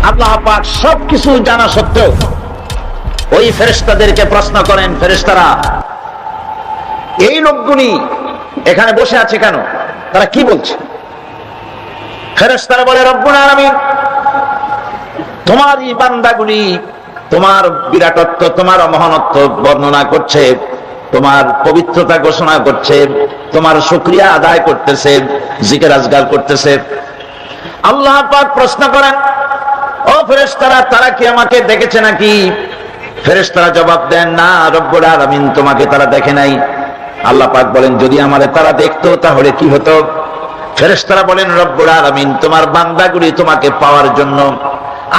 আল্লাহ পাক সবকিছু জানা সত্ত্বেও ওই ফেরেশতাদেরকে প্রশ্ন করেন, ফেরেশতারা এই লোকগুলি এখানে বসে আছে কেন, তারা কি বলছে? ফেরেশতারা বলে, রব্বুল আলামিন তোমার এই বান্দাগুলি তোমার বিরাটত্ব, তোমার মহানত্ব বর্ণনা করছে, তোমার পবিত্রতা ঘোষণা করছে, তোমার শুকরিয়া আদায় করতেছে, জিকির আজগার করতেছে। আল্লাহ পাক প্রশ্ন করেন, ও ফেরেশতারা তারা কি আমাকে দেখেছে নাকি? ফেরেশতারা জবাব দেন, না রব্বুল আলামিন তোমাকে তারা দেখে নাই। আল্লাহ পাক বলেন, যদি আমারে তারা দেখতো তাহলে কি হতো? ফেরেশতারা বলেন, রব্বুল আলামিন তোমার বান্দাগুলি তোমাকে পাওয়ার জন্য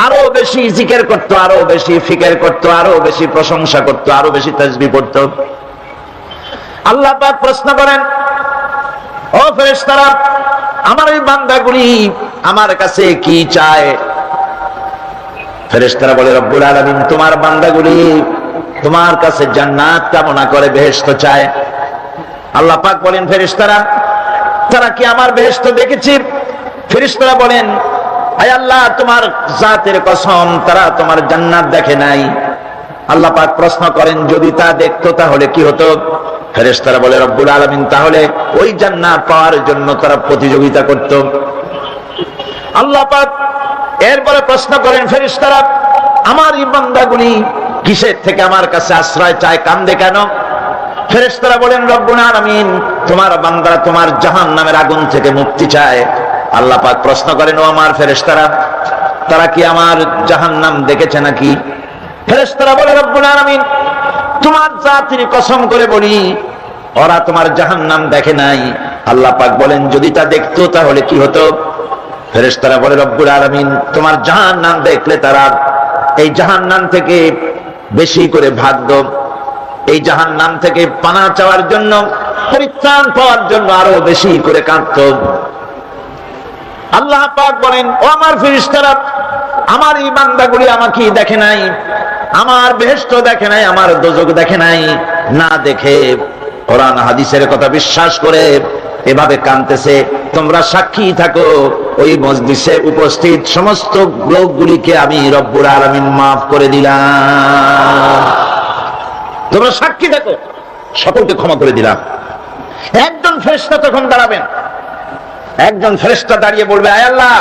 আরো বেশি জিকির করতো, আরো বেশি ফিকির করতো, আরো বেশি প্রশংসা করতো, আরো বেশি তাসবিহ পড়তো। আল্লাহ পাক প্রশ্ন করেন, ও ফেরেশতারা আমার এই বান্দাগুলি আমার কাছে কি চায়? ফেরেশতারা বলে, রব্বুল আলামিন তোমার বান্দাগুলি তোমার কাছে জান্নাত কামনা করে, বেহেশত চায়। আল্লাহ পাক বলেন, ফেরেশতারা তারা কি আমার বেহেশত দেখেছে? ফেরেশতারা বলেন, আয় আল্লাহ তোমার জাতের কসম তারা তোমার জান্নাত দেখে নাই। আল্লাহ পাক প্রশ্ন করেন, যদি তা দেখতো তাহলে কি হতো? ফেরেশতারা বলে, রব্বুল আলামিন তাহলে ওই জান্নাত পাওয়ার জন্য তারা প্রতিযোগিতা করত। আল্লাহ পাক এরপরে প্রশ্ন করেন, ফেরেশতারা আমার এই বান্দাগুলি কিসের থেকে আমার কাছে আশ্রয় চায়, কান্দে কেন? ফেরেশতারা বলেন, রব্বুল আলামিন তোমার বান্দারা তোমার জাহান্নামের আগুন থেকে মুক্তি চায়। আল্লাহ পাক প্রশ্ন করেন, ও আমার ফেরেশতারা তারা কি আমার জাহান্নাম দেখেছে নাকি? ফেরেশতারা বলে, রব্বুল আলামিন তোমার জাতির কসম করে বলি ওরা তোমার জাহান্নাম দেখে নাই। আল্লাহ পাক বলেন, যদি তা দেখতো তাহলে কি হতো? ফেরেশতারা বলে, রব্বুল আলামিন তোমার জাহান্নাম দেখলে তারা এই জাহান্নাম থেকে বেশি করে ভাগত, এই জাহান্নাম থেকে পানা চাওয়ার জন্য, পরিত্রাণ পাওয়ার জন্য আরো বেশি করে কাঁদত। আল্লাহ পাক বলেন, ও আমার ফেরেশতারা আমার এই বান্দাগুলি আমাকে দেখে নাই, আমার বেহেশত দেখে নাই, আমার দোজখ দেখে নাই, না দেখে কোরআন হাদিসের কথা বিশ্বাস করে এভাবে কাঁদতেছে। তোমরা সাক্ষী থাকো ওই মজলিসে উপস্থিত সমস্ত লোকগুলিকে আমি রব্বুল আলামিন মাফ করে দিলাম। তোমরা সাক্ষী থাকো, সকলকে ক্ষমা করে দিলাম। একজন ফেরেশতা তখন দাঁড়াবেন, একজন ফেরেশতা দাঁড়িয়ে বলবে, আয় আল্লাহ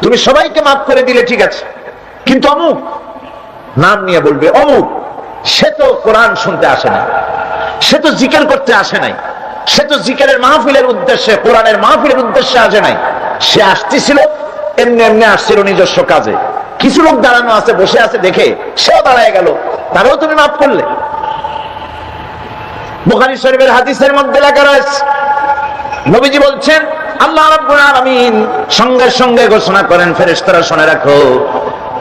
তুমি সবাইকে মাফ করে দিলে ঠিক আছে, কিন্তু অমুক নাম নিয়ে বলবে, অমুক সে তো কোরআন শুনতে আসে না, সে তো জিকির করতে আসে নাই, সে তো জিকিরের মাহফিলের উদ্দেশ্যে, কোরআনের মাহফিলের উদ্দেশ্যে আসে নাই, সে আসতেছিল এমনি এমনি আসছিল নিজস্ব কাজে। কিছু লোক দাঁড়ানো আছে, বসে আছে দেখে সেও দাঁড়ায় গেল, তারও তুমি মাফ করলে। বুখারী শরীফের হাদিসের মধ্যে লেখা রয়েছে, নবীজি বলছেন, আল্লাহ রাব্বুল আলামিন সঙ্গে সঙ্গে ঘোষণা করেন, ফেরেশতারা শুনে রাখো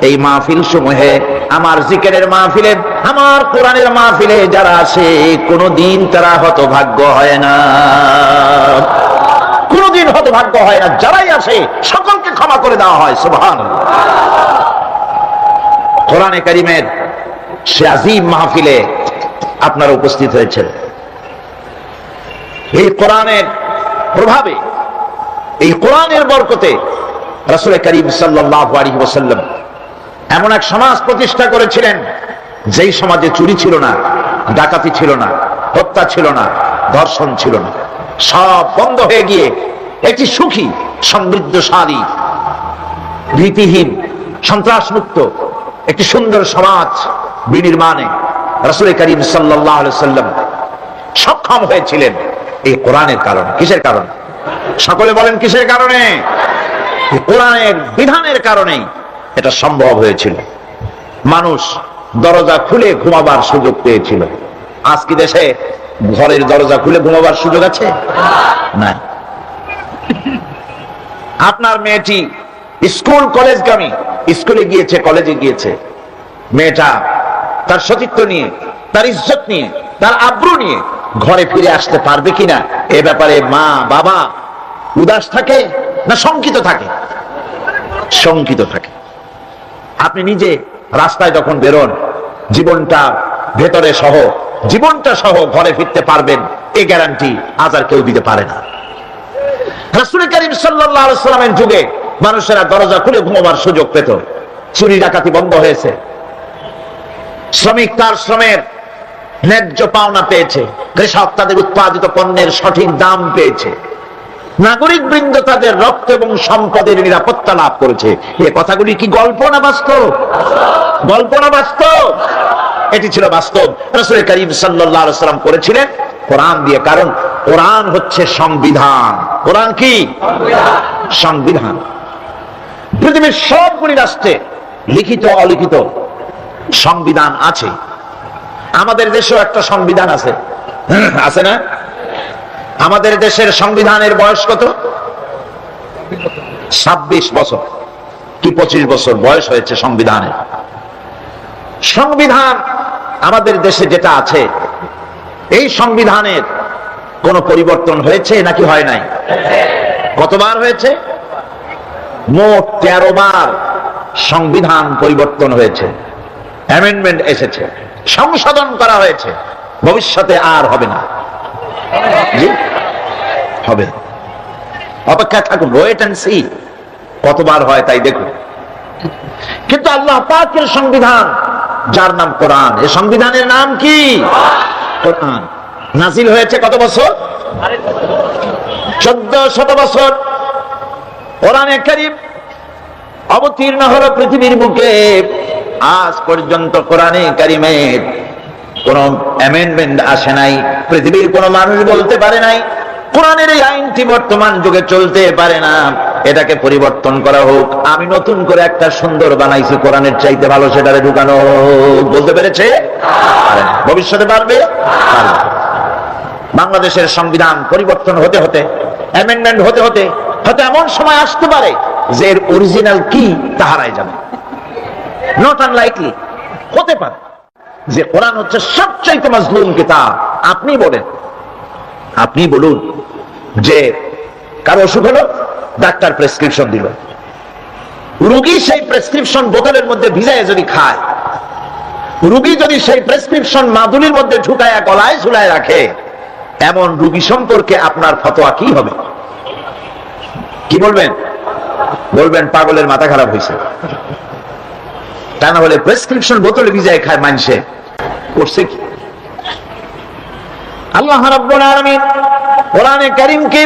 এই মাহফিল সমূহে, আমার জিকিরের মাহফিলে, আমার কোরআনের মাহফিলে যারা আসে কোনদিন তারা হতভাগ্য হয় না, কোনদিন হতভাগ্য হয় না। যারাই আসে সকলকে ক্ষমা করে দেওয়া হয়। সুবহানাল্লাহ। কোরআনে কারীমের সে আযীম মাহফিলে আপনারা উপস্থিত হয়েছেন। এই কোরআনের প্রভাবে, এই কোরআনের বরকতে রাসূল করিম সাল্লাল্লাহু আলাইহি ওয়াসাল্লাম এমন এক সমাজ প্রতিষ্ঠা করেছিলেন যেই সমাজে চুরি ছিল না, ডাকাতি ছিল না, হত্যা ছিল না, ধর্ষণ ছিল না, সব বন্ধ হয়ে গিয়ে একটি সুখী, সমৃদ্ধশালী, ভীতিহীন, সন্ত্রাসমুক্ত একটি সুন্দর সমাজ বিনির্মাণে রাসূল করিম সাল্লাল্লাহু আলাইহি ওয়াসাল্লাম সক্ষম হয়েছিলেন এই কোরআনের কারণে। কিসের কারণে? সকলে বলেন কিসের কারণে? কোরআনের বিধানের কারণেই এটা সম্ভব হয়েছিল। মানুষ দরজা খুলে ঘুমাবার সুযোগ পেয়েছিল। আজকে দেশে ঘরের দরজা খুলে ঘুমাবার সুযোগ আছে? না। আপনার মেয়েটি স্কুল কলেজগামী, স্কুলে গিয়েছে, কলেজে গিয়েছে, মেয়েটা তার সতীত্ব নিয়ে, তার ইজ্জত নিয়ে, তার আব্রু নিয়ে ঘরে ফিরে আসতে পারবে কিনা এ ব্যাপারে মা বাবা উদাস থাকে না শঙ্কিত থাকে? শঙ্কিত থাকে। আপনি নিজে রাস্তায় যখন বেরোন, জীবনটা ভেতরে সহ, জীবনটা সহ ঘরে ফিরতে পারবেন, এই গ্যারান্টি আজ আর কেউ দিতে পারে না। রাসূল করিম সাল্লাল্লাহু আলাইহি ওয়াসাল্লামের যুগে মানুষেরা দরজা খুলে ঘুমাবার সুযোগ পেত, চুরি ডাকাতি বন্ধ হয়েছে, শ্রমিক তার শ্রমের ন্যায্য পাওনা পেয়েছে, কৃষক তাদের উৎপাদিত পণ্যের সঠিক দাম পেয়েছে, নাগরিক বৃন্দ তাদের রক্ত এবং সম্পদের নিরাপত্তা লাভ করেছে। এ কথাগুলি কি গল্প না বাস্তব? গল্প না বাস্তব? এটি ছিল বাস্তব। রাসূল করিম সাল্লাল্লাহু আলাইহি ওয়াসাল্লাম করেছিলেন কোরআন দিয়ে, কারণ কোরআন হচ্ছে সংবিধান। কোরআন কি? সংবিধান। পৃথিবীর সবগুলি রাষ্ট্রে লিখিত অলিখিত সংবিধান আছে। আমাদের দেশেও একটা সংবিধান আছে, আছে না? আমাদের দেশের সংবিধানের বয়স কত? 26 বছর কি 25 বছর বয়স হয়েছে সংবিধানের। সংবিধান আমাদের দেশে যেটা আছে, এই সংবিধানের কোন পরিবর্তন হয়েছে নাকি হয় নাই? কতবার হয়েছে? মোট 13 বার সংবিধান পরিবর্তন হয়েছে, অ্যামেন্ডমেন্ট এসেছে, সংশোধন করা হয়েছে। ভবিষ্যতে আর হবে না। জি হবে, অপেক্ষা থাকুন, ওয়েট এন্ড সি কতবার হয় তাই দেখুন। কিন্তু আল্লাহ পাকের সংবিধান, যার নাম কোরআন, এই সংবিধানের নাম কি? কোরআন। নাজিল হয়েছে কত বছর? 1400 বছর। কোরআনে কারীম অবতীর্ণ হলো পৃথিবীর বুকে। আজ পর্যন্ত কোরআনে কারীমের কোন অ্যামেন্ডমেন্ট আসে নাই। পৃথিবীর কোন মানুষ বলতে পারে নাই কোরআনের এই আইনটি বর্তমান যুগে চলতে পারে না, এটাকে পরিবর্তন করা হোক। আমি নতুন করে একটা সুন্দর বানাইছি, কোরআনের চাইতে ভালো, সেটারে ঢুকানো হোক। বলতে পেরেছে? ভবিষ্যতে পারবে? বাংলাদেশের সংবিধান পরিবর্তন হতে হতে, অ্যামেন্ডমেন্ট হতে হতে হয়তো এমন সময় আসতে পারে যে এর অরিজিনাল কি তা হারায় যাবে। নট আনলাইকলি, হতে পারে যে কোরআন হচ্ছে সবচাইতে মাজলুম কিতাব। আপনি বলুন যে কারো অসুখ হলো, ডাক্তার প্রেসক্রিপশন দিল, রোগী সেই প্রেসক্রিপশন বোতলের মধ্যে ভিজায় যদি খায়, রোগী যদি সেই প্রেসক্রিপশন মাদুলির মধ্যে ঢুকায়া গলায় ঝুলায় রাখে, এমন রোগী সম্পর্কে আপনার ফতোয়া কি হবে? কি বলবেন? বলবেন পাগলের মাথা খারাপ হয়েছে। তা না হলে প্রেসক্রিপশন বোতলে ভিজায় খায় মানুষে করছে কি? আল্লাহ রাব্বুল আলামিন কোরআনে কারীমকে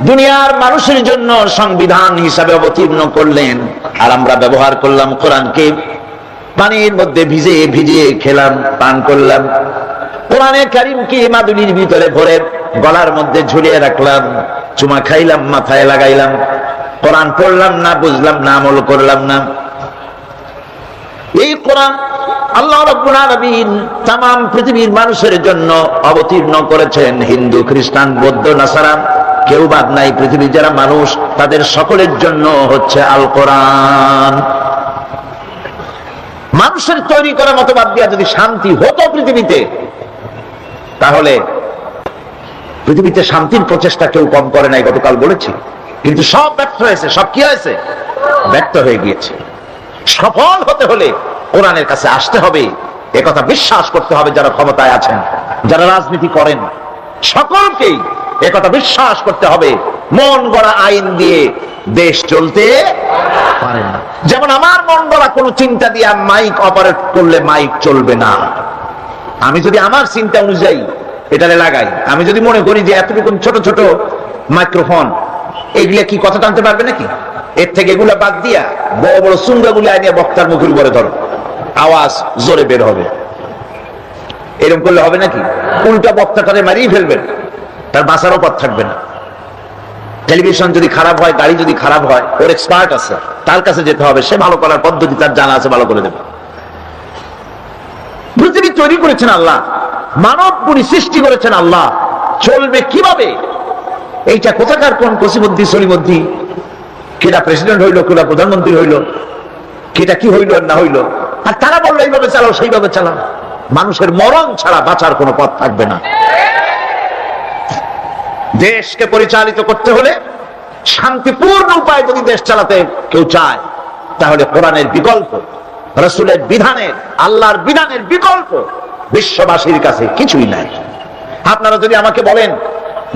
দুনিয়ার মানুষের জন্য সংবিধান হিসাবে অবতীর্ণ করলেন, আর আমরা ব্যবহার করলাম কোরআনকে। পানির মধ্যে ভিজিয়ে ভিজিয়ে খেলাম, পান করলাম। কোরআনে কারীমকে মাদুলির ভিতরে ভরে গলার মধ্যে ঝুলিয়ে রাখলাম, চুমা খাইলাম, মাথায় লাগাইলাম। কোরআন পড়লাম না, বুঝলাম না, আমল করলাম না। এই কোরআন আল্লাহ রাব্বুল আলামিন তামাম পৃথিবীর মানুষের জন্য অবতীর্ণ করেছেন। হিন্দু, খ্রিস্টান, বৌদ্ধ, নাসারা কেউ বাদ নাই। পৃথিবীর যারা মানুষ তাদের সকলের জন্য হচ্ছে আল কোরআন। মানুষের তৈরি করা মতবাদ দিয়া যদি শান্তি হতো পৃথিবীতে, তাহলে পৃথিবীতে শান্তির প্রচেষ্টা কেউ কম করে নাই, গতকাল বলেছি। কিন্তু সব ব্যর্থ হয়েছে। সব কি হয়েছে? ব্যর্থ হয়ে গিয়েছে। সফল হতে হলে কোরআনের কাছে আসতে হবে, একথা বিশ্বাস করতে হবে। যারা ক্ষমতায় আছেন, যারা রাজনীতি করেন, সকলকেই একথা বিশ্বাস করতে হবে। মন গড়া আইন দিয়ে দেশ চলতে পারে না। যেমন আমার মন গড়া কোনো চিন্তা দিয়ে মাইক অপারেট করলে মাইক চলবে না। আমি যদি আমার চিন্তা অনুযায়ী এটারে লাগাই, আমি যদি মনে করি যে এতটুকু ছোট ছোট মাইক্রোফোন, এগুলা কি কথা টানতে পারবে নাকি? এর থেকে এগুলা বাদ দিয়া বড় বড় সুন্দরগুলো আনিয়ে বক্তার মুখের উপরে ধরো, আওয়াজ জোরে বের হবে। এরকম করলে হবে নাকি? উল্টা বক্তাটারে মারিয়ে ফেলবেন, তার বাঁচারও পথ থাকবে না। টেলিভিশন যদি খারাপ হয়, গাড়ি যদি খারাপ হয়, ওর এক্সপার্ট আছে, তার কাছে যেতে হবে। সে ভালো করার পদ্ধতি তার জানা আছে, ভালো করে দেবে। পৃথিবী তৈরি করেছেন আল্লাহ, মানব পুরি সৃষ্টি করেছেন আল্লাহ। চলবে কিভাবে? এইটা কোথাকার কোন কসিবুদ্ধি সলিবুদ্ধি, কেটা প্রেসিডেন্ট হইলো, কেটা প্রধানমন্ত্রী হইলো, কেটা কি হইলো না হইলো, আর তারা বললো এইভাবে চালাও, সেইভাবে চালাও। মানুষের মরণ ছাড়া বাঁচার কোনো পথ থাকবে না। দেশকে পরিচালিত করতে হলে শান্তিপূর্ণ উপায় যদি দেশ চালাতে কেউ চায়, তাহলে কোরআনের বিকল্প, রাসূলের বিধানের, আল্লাহর বিধানের বিকল্প বিশ্ববাসীর কাছে কিছুই নাই। আপনারা যদি আমাকে বলেন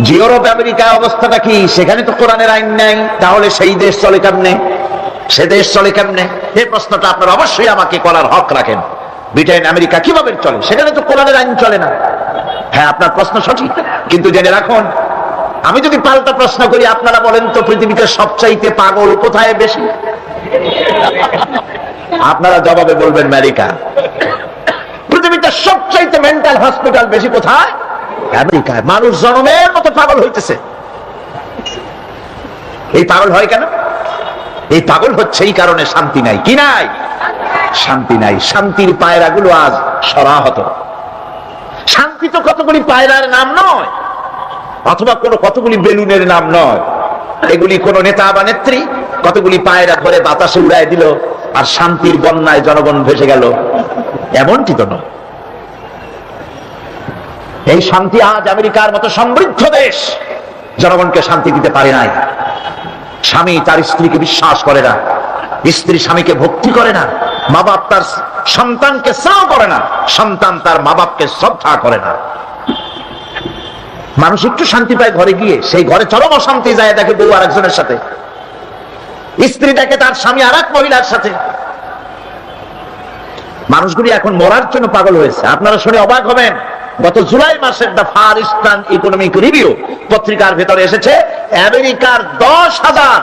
ইউরোপ আমেরিকায় অবস্থাটা কি? সেখানে তো কোরআনের আইন নাই, তাহলে সেই দেশ চলে কেমনে? সে দেশ চলে কেমনে? এই প্রশ্নটা আপনারা অবশ্যই আমাকে করার হক রাখেন। ব্রিটেন আমেরিকা কিভাবে চলে? সেখানে তো কোরআনের আইন চলে না। হ্যাঁ, আপনার প্রশ্ন সঠিক, কিন্তু জেনে রাখুন, আমি যদি পাল্টা প্রশ্ন করি, আপনারা বলেন তো পৃথিবীতে সবচাইতে পাগল কোথায় বেশি? আপনারা জবাবে বলবেন আমেরিকা। পৃথিবীতে সবচাইতে মেন্টাল হসপিটাল বেশি কোথায়? আমেরিকায়। মানুষ জনমের মতো পাগল হইতেছে। এই পাগল হয় কেন? এই পাগল হচ্ছে এই কারণে শান্তি নাই। কি নাই? শান্তি নাই। শান্তির পায়রাগুলো আজ সরাহত। শান্তি তো কতগুলি পায়রার নাম নয়, অথবা কতগুলি বেলুনের নাম নয়। এগুলি কোন নেতা বা নেত্রী কতগুলি পায়রা ধরে বাতাসে উড়াই দিল আর শান্তির বন্যায় জনগণ ভেসে গেল, এমনটি তো নয়। এই শান্তি আজ আমেরিকার মতো সমৃদ্ধ দেশ জনগণকে শান্তি দিতে পারে নাই। স্বামী তার স্ত্রীকে বিশ্বাস করে না, স্ত্রী স্বামীকে ভক্তি করে না, মা বাপ তার সন্তানকে স্নেহ করে না, সন্তান তার মা বাপকে শ্রদ্ধা করে না। মানুষ একটু শান্তি পায় ঘরে গিয়ে, সেই ঘরে চরম অশান্তি যায়, দেখে বউ আরেকজনের সাথে, স্ত্রী দেখে তার স্বামী আর এক মহিলার সাথে। মানুষগুলি এখন মরার জন্য পাগল হয়েছে। আপনারা শুনে অবাক হবেন, গত জুলাই মাসের the Far Eastern Economic Review পত্রিকার ভেতরে এসেছে, আমেরিকার 10,000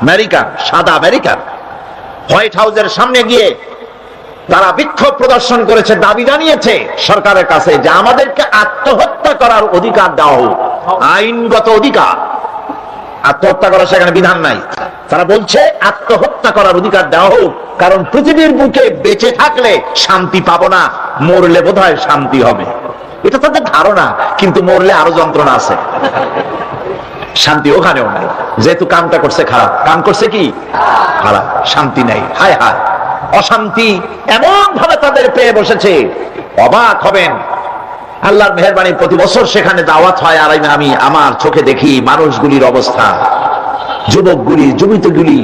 আমেরিকান, সাদা আমেরিকান হোয়াইট হাউসের সামনে গিয়ে তারা বিক্ষোভ প্রদর্শন করেছে, দাবি জানিয়েছে সরকারের কাছে যে আমাদেরকে আত্মহত্যা করার অধিকার দেওয়া হোক, আইনগত অধিকার। আত্মহত্যা করার সেখানে বিধান নাই। তারা বলছে আত্মহত্যা করার অধিকার দেওয়া হোক, কারণ পৃথিবীর বুকে বেঁচে থাকলে শান্তি পাবো না, মরলে বোধহয় শান্তি হবে। এটা তাদের ধারণা, কিন্তু মরলে আরো যন্ত্রণা আছে, শান্তি ওখানেও নাই। যেহেতু কামটা করছে খারাপ, কাম করছে কি খারাপ, শান্তি নাই। হায় হায়, অশান্তি এমন ভাবে তাদের পেয়ে বসেছে, অবাক হবেন। আল্লাহর মেহেরবানি, প্রতি বছর সেখানে দাওয়াত হয়, আর আমি আমার চোখে দেখি মানুষগুলির অবস্থা। যুবকগুলি, যুবতীগুলি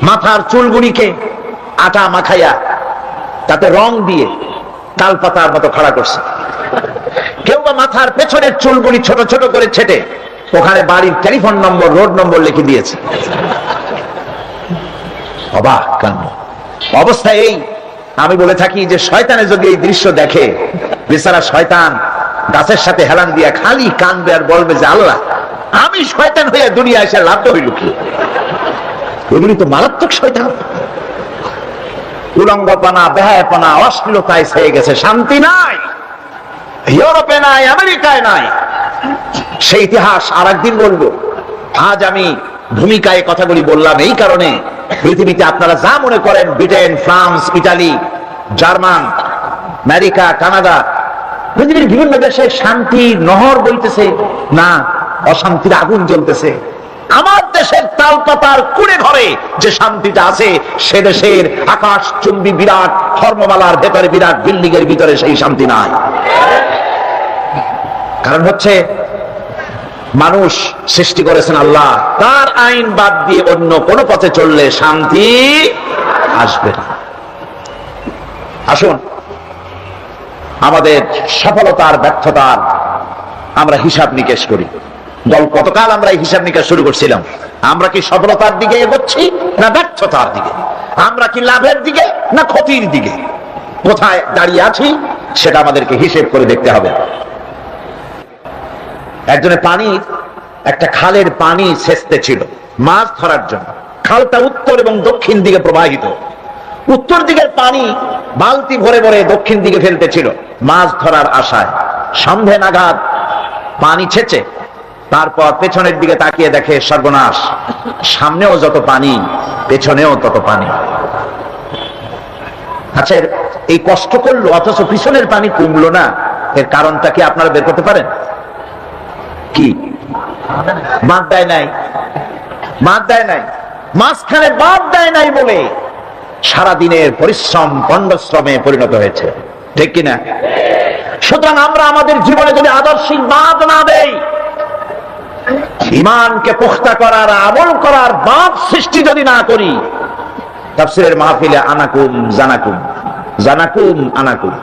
মাথার চুলগুলিকে আটা মাখাইয়া তাতে রং দিয়ে তালপাতার মতো খাড়া করছে। কেউ বা মাথার পেছনের চুলগুলি ছোট ছোট করে ছেটে ওখানে বাড়ির টেলিফোন নম্বর, রোড নম্বর লিখে দিয়েছে। অবাক কাণ্ড অবস্থা এই। আমি বলে থাকি যে শয়তানে যদি এই দৃশ্য দেখে, বেচারা শয়তান গাছের সাথে হেলান দিয়া খালি কানবে আর বলবে যে আল্লাহ, আমি শয়তান হয়ে দুনিয়া এসে লাভ হইল কি? এগুলি তো মারাত্মক শয়তান। উলঙ্গপনা, বেহায়াপনা, অশ্লীলতায় ছেয়ে গেছে, শান্তি নাই। ইউরোপে নাই, আমেরিকায় নাই। সেই ইতিহাস আর একদিন বলবো। আজ আমি ভূমিকায় কথাগুলি বললাম এই কারণে, পৃথিবীতে আপনারা যা মনে করেন, Britain, France, Italy, German, America, Canada, পৃথিবীর বিভিন্ন দেশে শান্তির নহর বইতেছে না, অশান্তির আগুন জ্বলতেছে। আমার দেশের তালপাতার কুড়ে ঘরে যে শান্তিটা আছে, সে দেশের আকাশ চুম্বী বিরাট ধর্মমালার ভেতরে, বিরাট বিল্ডিং এর ভিতরে সেই শান্তি নাই। কারণ হচ্ছে মানুষ সৃষ্টি করেছেন আল্লাহ, তার আইন বাদ দিয়ে অন্য কোন পথে চললে শান্তি আসবে না। আসুন, আমাদের সফলতার ব্যর্থতার আমরা হিসাব নিকেশ করি। গতকাল আমরা এই হিসাব নিকেশ শুরু করছিলাম। আমরা কি সফলতার দিকে এগোচ্ছি না ব্যর্থতার দিকে? আমরা কি লাভের দিকে না ক্ষতির দিকে? কোথায় দাঁড়িয়ে আছি সেটা আমাদেরকে হিসেব করে দেখতে হবে। একজনের পানির একটা খালের পানি সেচতে ছিল মাছ ধরার জন্য। খালটা উত্তর এবং দক্ষিণ দিকে প্রবাহিত। উত্তর দিকের পানি বালতি ভরে ভরে দক্ষিণ দিকে ফেলতেছিল মাছ ধরার আশায়। সন্ধে নাগাদ পানি ছেচে তারপর পেছনের দিকে তাকিয়ে দেখে সর্বনাশ, সামনেও যত পানি পেছনেও তত পানি। আচ্ছা, এই কষ্ট করলো অথচ পিছনের পানি কমলো না, এর কারণটা কি আপনারা বের করতে পারেন? কি বাদ দেয় নাই? বাদ দেয় নাই, মাঝখানে বাদ দেয় নাই বলে সারাদিনের পরিশ্রম পণ্ডশ্রমে পরিণত হয়েছে, ঠিক কিনা? সুতরাং আমরা আমাদের জীবনে যদি আদর্শিক বাদ না দেই, ঈমানকে পুখতা করার, আমল করার বাদ সৃষ্টি যদি না করি, তাফসীরের মাহফিলে আনাকুম জানাকুম, জানাকুম আনাকুম,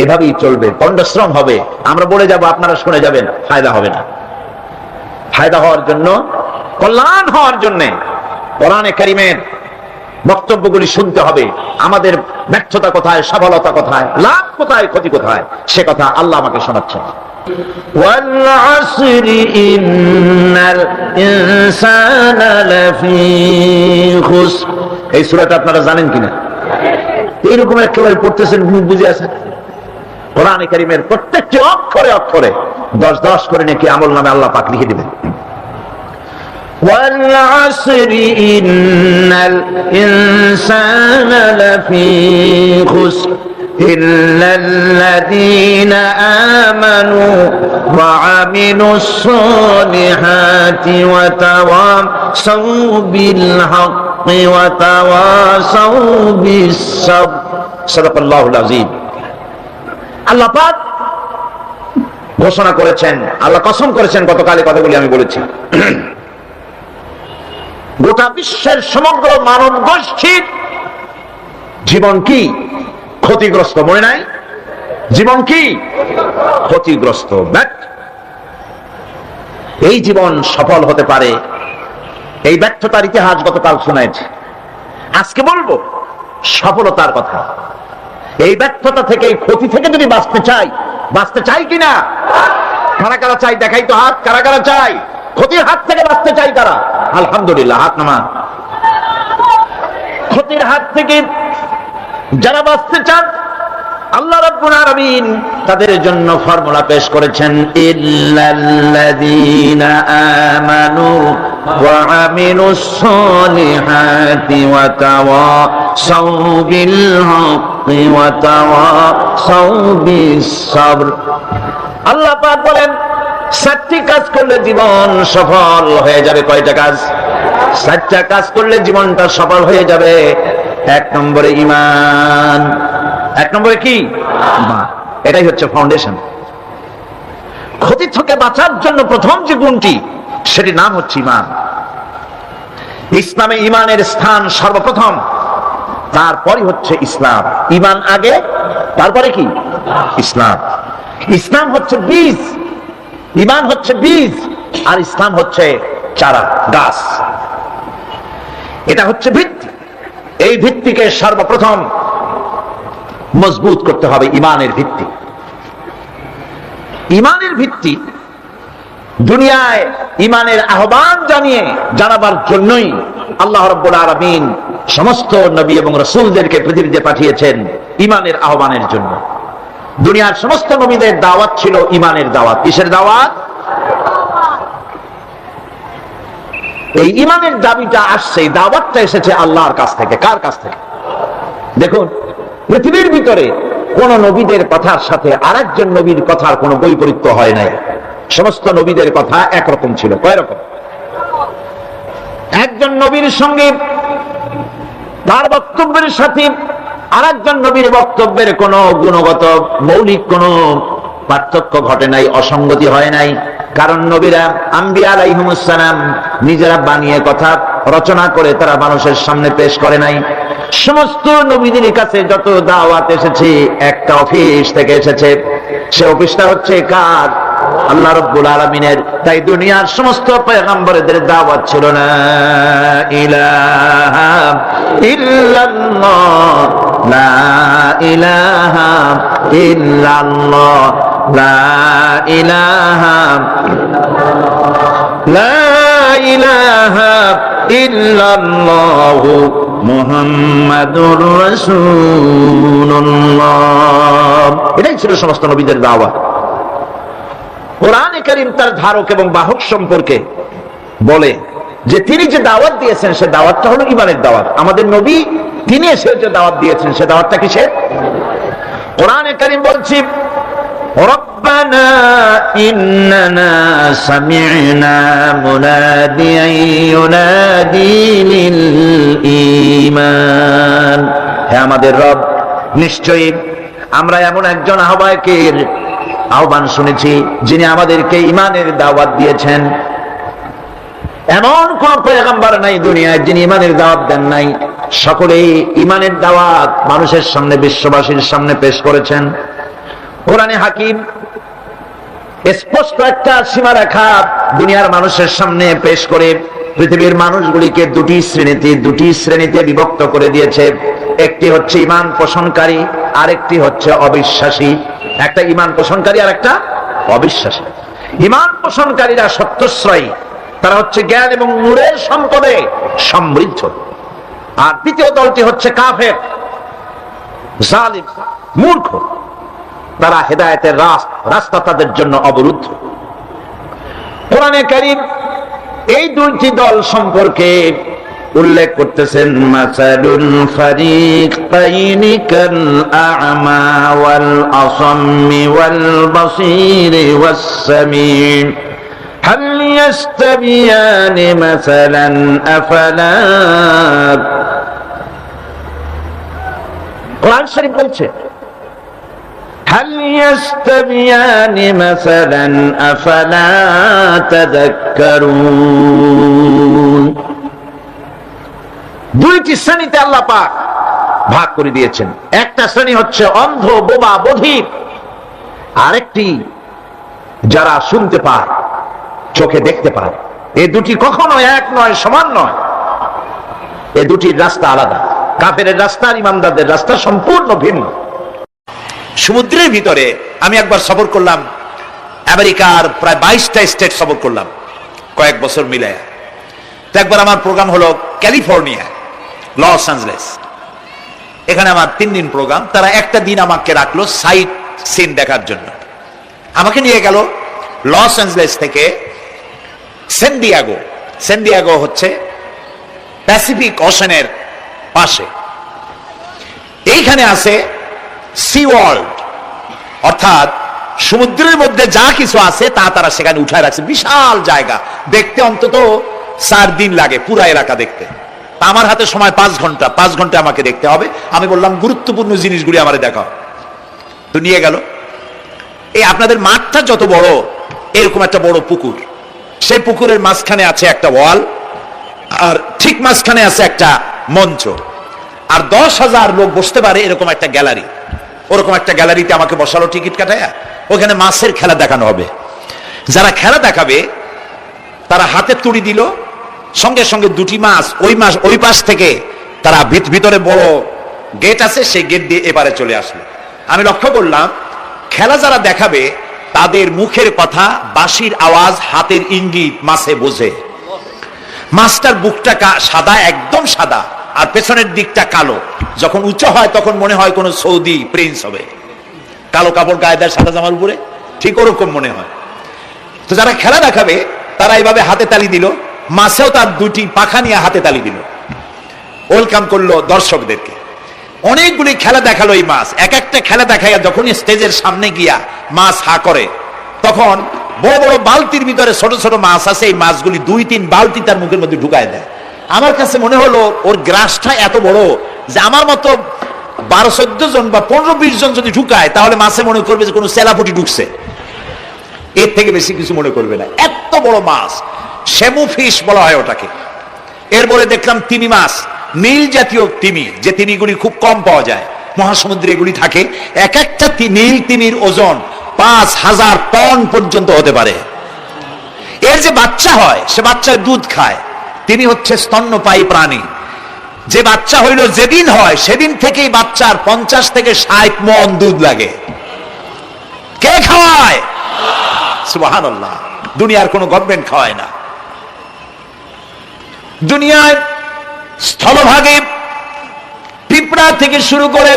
এভাবেই চলবে, পণ্ডশ্রম হবে, আমরা বলে যাব, আপনারা শুনে যাবেন, ফায়দা হবে না। ফায়দা হওয়ার জন্য, কল্যাণ হওয়ার জন্য কোরআনে কারীমের বক্তব্যগুলি শুনতে হবে। আমাদের ব্যর্থতা কোথায়, সফলতা কোথায়, লাভ কোথায়, ক্ষতি কোথায়, সে কথা আল্লাহ আমাকে শোনাচ্ছেন। ওয়াল আসরি ইন্নাল ইনসানা লাফি খুসর। এই সূরাটা আপনারা জানেন কিনা? এইরকম একেবারে পড়তেছেন, বুঝে আছেন? কোরআনে কারীমের প্রত্যেকটি অক্ষরে অক্ষরে 10-10 করে নাকি আমল নামে আল্লাহ পাক লিখে দিবেন। والعصر إن الإنسان لفي خسر إلا الذين آمنوا وعملوا الصالحات وتواصوا بالحق وتواصوا بالصبر صدق الله العظيم। আল্লাহ পাক ঘোষণা করেছেন, আল্লাহ কসম করেছেন, গতকালে কথাগুলি আমি বলেছি, গোটা বিশ্বের সমগ্র মানব গোষ্ঠীর জীবন কি ক্ষতিগ্রস্ত, মনে নাই? জীবন কি ক্ষতিগ্রস্ত। এই জীবন সফল হতে পারে, এই ব্যর্থতার ইতিহাস গতকাল শুনেছি। আজকে বলবো সফলতার কথা। এই ব্যর্থতা থেকে, এই ক্ষতি থেকে যদি বাঁচতে চাই কিনা? কারা কারা চাই? দেখাই তো হাত। কারা কারা চাই ক্ষতির হাত থেকে বাঁচতে চাই? তারা আলহামদুলিল্লাহ হাত নামান। ক্ষতির হাত থেকে যারা বাঁচতে চান, আল্লাহ রাব্বুল আলামিন তাদের জন্য ফর্মুলা পেশ করেছেন, ইল্লাল্লাযীনা আমানু ওয়া আমিলুস সালিহাতি ওয়া তাওয়াসাউ বিল হাক্কি ওয়া তাওয়াসাউ বিস সাবর। আল্লাহ পাক বলেন 7টি কাজ করলে জীবন সফল হয়ে যাবে। কয়টা কাজ? 7টা কাজ করলে জীবনটা সফল হয়ে যাবে। 1 নম্বরে ঈমান। 1 নম্বরে কি? ঈমান। এটাই হচ্ছে ফাউন্ডেশন। ক্ষতি থেকে বাঁচার জন্য প্রথম যে গুণটি, সেটির নাম হচ্ছে ঈমান। ইসলামে ঈমানের স্থান সর্বপ্রথম, তারপরই হচ্ছে ইসলাম। ঈমান আগে, তারপরে কি? ইসলাম। ইসলাম হচ্ছে বীজ, ঈমান হচ্ছে বীজ, আর ইসলাম হচ্ছে চারা, গাছ। এটা হচ্ছে ভিত্তি। এই ভিত্তিকে সর্বপ্রথম মজবুত করতে হবে। ঈমানের ভিত্তি, ঈমানের ভিত্তি দুনিয়ায় ঈমানের আহ্বান জানাবার জন্যই আল্লাহ রাব্বুল আলামিন সমস্ত নবী এবং রাসূলদেরকে পৃথিবীতে পাঠিয়েছেন ঈমানের আহ্বানের জন্য। দুনিয়ার সমস্ত নবীদের দাওয়াত ছিল ঈমানের দাওয়াত। কিসের দাওয়াত? এই ঈমানের দাবিটা আসছে, দাওয়াতটা এসেছে আল্লাহর কাছ থেকে। কার কাছ থেকে? দেখুন, পৃথিবীর ভিতরে কোন নবীদের কথার সাথে আরেকজন নবীর কথার কোনো বৈপরীত্য হয় নাই। সমস্ত নবীদের কথা একরকম ছিল। কয় রকম? একজন নবীর সঙ্গে তার বক্তব্যের সাথে আরেকজন নবীর বক্তব্যের কোনো গুণগত মৌলিক কোনো পার্থক্য ঘটে নাই, অসঙ্গতি হয় নাই। কারণ নবীরা, আম্বিয়া আলাইহিমুস সালাম, নিজেরা বানিয়ে কথা রচনা করে তারা মানুষের সামনে পেশ করে নাই। সমস্ত নবীদের কাছে যত দাওয়াত এসেছে, একটা অফিস থেকে এসেছে। সে অফিসটা হচ্ছে কার? আল্লাহ রাব্বুল আলামিনের। তাই দুনিয়ার সমস্ত পয়গম্বরদের দাওয়াত ছিল না ইলাহা ইল্লাল্লাহ, লা ইলাহা ইল্লাল্লাহ, লা ইলাহা ইল্লাল্লাহ মুহাম্মাদুর রাসূলুল্লাহ। এটাই ছিল সমস্ত নবীদের দাওয়াত। কোরআনে কারীম তার ধারক এবং বাহক সম্পর্কে বলে যে তিনি যে দাওয়াত দিয়েছেন, সে দাওয়াতটা হলো ঈমানের দাওয়াত। আমাদের নবী তিনি এসে যে দাওয়াত দিয়েছেন, সে দাওয়াতটা কিসের? কোরআনে কারীম বলছি, রব্বানা ইন্নানা সামি'না মুনাদিয়ান ইউনাদি লিল ঈমান। হে আমাদের রব, নিশ্চয়ই আমরা এমন একজন আহ্বায়কের আহ্বান শুনেছি, যিনি আমাদেরকে ঈমানের দাওয়াত দিয়েছেন। এমন কোন পয়গম্বর নাই দুনিয়ায় যিনি ঈমানের দাওয়াত দেন নাই। সকলেই ঈমানের দাওয়াত মানুষের সামনে, বিশ্ববাসীর সামনে পেশ করেছেন। কোরআনে হাকিম স্পষ্ট একটা সীমারেখা দুনিয়ার মানুষের সামনে পেশ করে পৃথিবীর মানুষগুলিকে দুটি শ্রেণীতে বিভক্ত করে দিয়েছে। একটি হচ্ছে ঈমান পোষণকারী, আরেকটি হচ্ছে অবিশ্বাসী। একটা ঈমান পোষণকারী আর একটা অবিশ্বাসী। ঈমান পোষণকারীরা সত্যশ্রয়ী, তারা হচ্ছে জ্ঞান এবং নূরের সম্পদে সমৃদ্ধ। আর দ্বিতীয় দলটি হচ্ছে কাফের, জালিম, মূর্খ। তারা হেদায়েতের রাস্তা তাদের জন্য অবরুদ্ধ। কোরআনে কারীম এই দুইটি দল সম্পর্কে উল্লেখ করতেছেন, মাসালুল ফারিকাইনি কাল আ'মা ওয়াল আসাম্মি ওয়াল বাসীরি ওয়াস সামিঈ হাল ইয়াস্তাবিয়ানি মাসালান আফালা। কোরআন শরীফ বলছে হাল ইয়াস্তাবিয়ানি মাসালান আফালা তাযাক্কারুন। দুইটি শ্রেণীতে আল্লাহ পাক ভাগ করে দিয়েছেন। একটা শ্রেণী হচ্ছে অন্ধ, বোবা, বধির। আরেকটি যারা শুনতে পায়, চোখে দেখতে পায়। এই দুটি কখনো এক নয়, সমান নয়। এই দুটির রাস্তা আলাদা। কাফেরের রাস্তা আর ইমানদারদের রাস্তা সম্পূর্ণ ভিন্ন। সমুদ্রের ভিতরে আমি একবার সফর করলাম, আমেরিকার প্রায় 22টা স্টেট সফর করলাম কয়েক বছর মিলায়া। তো একবার আমার প্রোগ্রাম হলো ক্যালিফোর্নিয়া, লস অ্যাঞ্জেলেস। এখানে আমার 3 দিন প্রোগ্রাম। তারা একটা দিন আমাকে রাখলো সাইট সিন দেখার জন্য। আমাকে নিয়ে গেল লস অ্যাঞ্জেলেস থেকে সেন ডিয়েগো হচ্ছে প্যাসিফিক ওশানের পাশে। এইখানে আছে সি ওয়ার্ল্ড, অর্থাৎ সমুদ্রের মধ্যে যা কিছু আছে তা তারা সেখানে উঠায় রাখছে। বিশাল জায়গা, দেখতে অন্তত 4 দিন লাগে পুরা এলাকা দেখতে। তা আমার হাতে সময় 5 ঘন্টা আমাকে দেখতে হবে। আমি বললাম গুরুত্বপূর্ণ জিনিসগুলি আমারে দেখাও। তো নিয়ে গেল। এই আপনাদের মাঠটা যত বড়, এরকম একটা বড় পুকুর। সেই পুকুরের মাঝখানে আছে একটা ওয়াল, আর ঠিক মাঝখানে আছে একটা মঞ্চ, আর 10,000 লোক বসতে পারে এরকম একটা গ্যালারি। ওরকম একটা গ্যালারিতে আমাকে বসালো টিকিট কাটায়া। ওখানে মাছের খেলা দেখানো হবে। যারা খেলা দেখাবে তারা হাতে তুড়ি দিল, সঙ্গে সঙ্গে 2টি মাছ ওই পাশ থেকে তারা ভিতরে বড় গেট আছে, সেই গেট দিয়ে এবারে চলে আসলো। আমি লক্ষ্য করলাম খেলা যারা দেখাবে তাদের মুখের কথা, বাঁশির আওয়াজ, হাতের ইঙ্গিত মাছে বোঝে। মাছটার বুকটা সাদা, একদম সাদা, আর পেছনের দিকটা কালো। যখন উঁচু হয় তখন মনে হয় কোন সৌদি প্রিন্স হবে। কালো কাপড় গায়ে দেয় সাদা জামার উপরে, ঠিক ওরকম মনে হয়। তো যারা খেলা দেখাবে তারা এইভাবে হাতে তালি দিল, মাছেও তার 2টি পাখা নিয়ে হাতে তালি দিল, ওয়েলকাম করলো দর্শকদেরকে। অনেকগুলি খেলা দেখালো এই মাছ। এক একটা খেলা দেখাইয়া যখন স্টেজের সামনে গিয়া মাছ হা করে, তখন বড় বড় বালতির ভিতরে ছোট ছোট মাছ আছে। এই মাছগুলি 2-3 বালতি তার মুখের মধ্যে ঢুকায় দেয়। আমার কাছে মনে হলো ওর গ্রাসটা এত বড় যে আমার মতো 12-14 জন বা 15-20 জন যদি ঢুকায়, তাহলে মাছে মনে করবে যে কোনো সেলাপুটি ঢুকছে। এর থেকে বেশি কিছু মনে করবে না। এত বড় মাছ, শ্যামু ফিশ বলা হয় ওটাকে। এরপরে দেখলাম তিমি মাছ, নীল জাতীয় তিমি, যে তিমিগুলি খুব কম পাওয়া যায় মহাসমুদ্রে এগুলি থাকে। এক একটা নীল তিমির ওজন 5,000 টন পর্যন্ত হতে পারে। এর যে বাচ্চা হয় সে বাচ্চার দুধ খায়। তিনি হচ্ছে স্তন্যপায়ী প্রাণী। যে বাচ্চা হইল যেদিন হয় সেদিন থেকেই বাচ্চার 50 থেকে 60 মণ দুধ লাগে। কে খাওয়ায়? সুবহানাল্লাহ। দুনিয়ার কোনো গভর্নমেন্ট খাওয়ায় না। দুনিয়ায় স্থলভাগে পিঁপড়া থেকে শুরু করে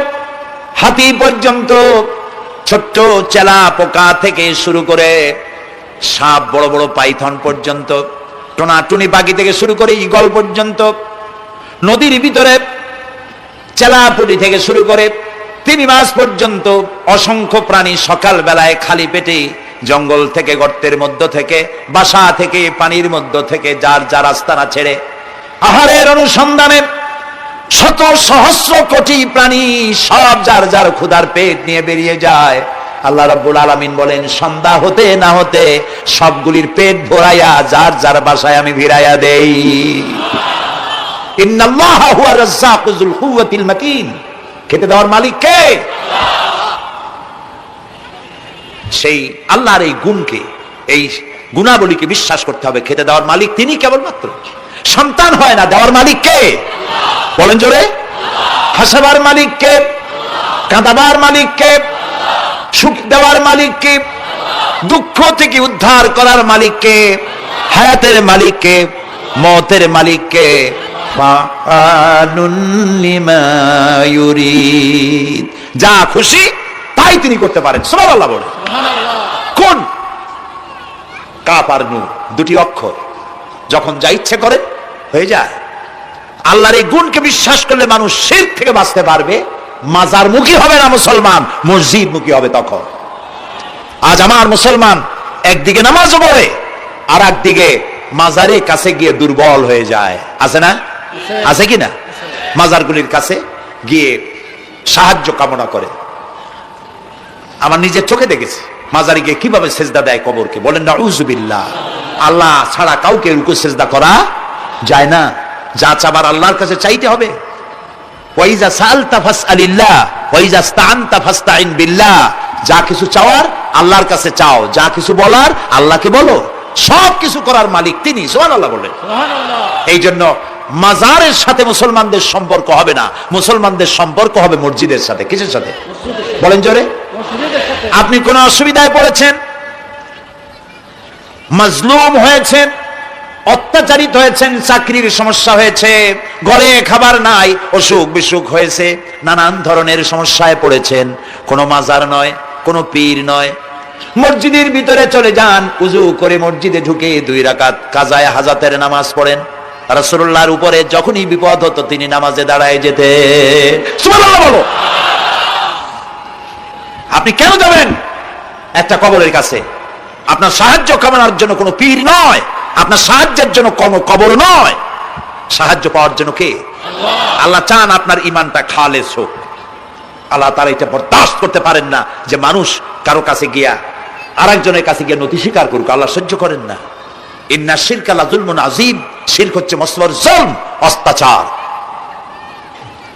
হাতি পর্যন্ত, ছোট্ট চেলা পোকা থেকে শুরু করে সাপ, বড় বড় পাইথন পর্যন্ত, টোনাটুনি পাখি থেকে শুরু করে ঈগল পর্যন্ত, নদীর ভিতরে চেলাপুটি থেকে শুরু করে তিমি মাছ পর্যন্ত অসংখ্য প্রাণী সকাল বেলায় খালি পেটে জঙ্গল থেকে, গর্তের মধ্য থেকে, বাসা থেকে, পানির মধ্য থেকে যার যার আস্তানা ছেড়ে আহারের অনুসন্ধানে শত সহস্র কোটি প্রাণী সব যার যার ক্ষুধার পেট নিয়ে বেরিয়ে যায়। আল্লাহ রাব্বুল আলামিন বলেন, সন্ধ্যা হতে না হতে সবগুলির পেট ভরাইয়া যার যার বাসায় আমি ভিড়াইয়া দেই। ইন্নাল্লাহা হুয়া রাজ্জাকু যুল কুওয়াতিল মাতিন। খেতে দেওয়ার মালিক কে? সেই আল্লাহর এই গুণকে, এই গুণাবলীকে বিশ্বাস করতে হবে। খেতে দেওয়ার মালিক তিনি কেবলমাত্র। সন্তান হয় না, দেওয়ার মালিক কে? বলেন জোরে। হাসাবার মালিক কে? কাঁদাবার মালিক কে? সুখ দেওয়ার মালিক কে? দুঃখ থেকে উদ্ধার করার মালিক কে? হায়াতের মালিক কে? মওতের মালিক কে? ফাআলুন লিমা ইউরিদ, যা খুশি তাই তিনি করতে পারেন। সুবহানাল্লাহ বলে। কোন? কাফ আর নুন, দুটি অক্ষর, যখন যা ইচ্ছে করে হয়ে যায়। আল্লাহর এই গুণকে বিশ্বাস করলে মানুষ শিরক থেকে বাঁচতে পারবে। মাজার মুখী হবে না মুসলমান, মসজিদ মুখী হবে তখন। আজ আমার মুসলমান একদিকে নামাজ পড়ে আর একদিকে মাজারের কাছে গিয়ে দুর্বল হয়ে যায়। আছে না? আছে কি না? মাজারগুলির কাছে গিয়ে সাহায্য কামনা করে। আমার নিজের চোখে দেখেছি মাজারে গিয়ে কিভাবে সেজদা দেয় কবরকে। বলেন নাউযুবিল্লাহ। আল্লাহ ছাড়া কাউকে রুকু সেজদা করা যায় না। যা চাবার আল্লাহর কাছে চাইতে হবে। ওয়াইজা সালতা ফাসআলিল্লাহ ওয়াইজা ইসতাআনতা ফাসতাইন বিল্লাহ। যা কিছু চাওয়ার আল্লাহর কাছে চাও, যা কিছু বলার আল্লাহকে বলো। সব কিছু করার মালিক তিনি। সুবহানাল্লাহ বলেন। এই জন্য মাজারের সাথে মুসলমানদের সম্পর্ক হবে না, মুসলমানদের সম্পর্ক হবে মসজিদের সাথে। কিসের সাথে? বলেন জোরে। আপনি কোন অসুবিধায় পড়েছেন, মাজলুম হয়েছেন, অত্যাচারিত হয়েছেন, চাকরির সমস্যা হয়েছে, ঘরে খাবার নাই, অসুখ বিসুখ হয়েছে, নানান ধরনের সমস্যায় পড়েছেন, কোনো মাজার নয়, কোনো পীর নয়, মসজিদের ভিতরে চলে যান, উজু করে মসজিদে ঢুকে 2 রাকাত কাজায়ে হাজাতের নামাজ পড়েন। রাসূলুল্লাহর উপরে যখনই বিপদ হতো তিনি নামাজে দাঁড়ায় যেতেন। সুবহানাল্লাহ বলো। আপনি কেন যাবেন একটা কবরের কাছে? আপনার সাহায্য কামনার জন্য কোনো পীর নয়, আপনার সাহায্যের জন্য কোনো কবর নয়। সাহায্য পাওয়ার জন্য কে? আল্লাহ চান আপনার ইমানটা খালেস হোক। আল্লাহ তাআলা এটা বরদাস্ত করতে পারেন না যে মানুষ কারো কাছে গিয়া আরেকজনের কাছে গিয়ে নতি স্বীকার করুক। আল্লাহ সহ্য করেন না। ইন্না শিরকা লাযুলমুন আযীম। শিরক হচ্ছে মস্ত জুলম, অত্যাচার।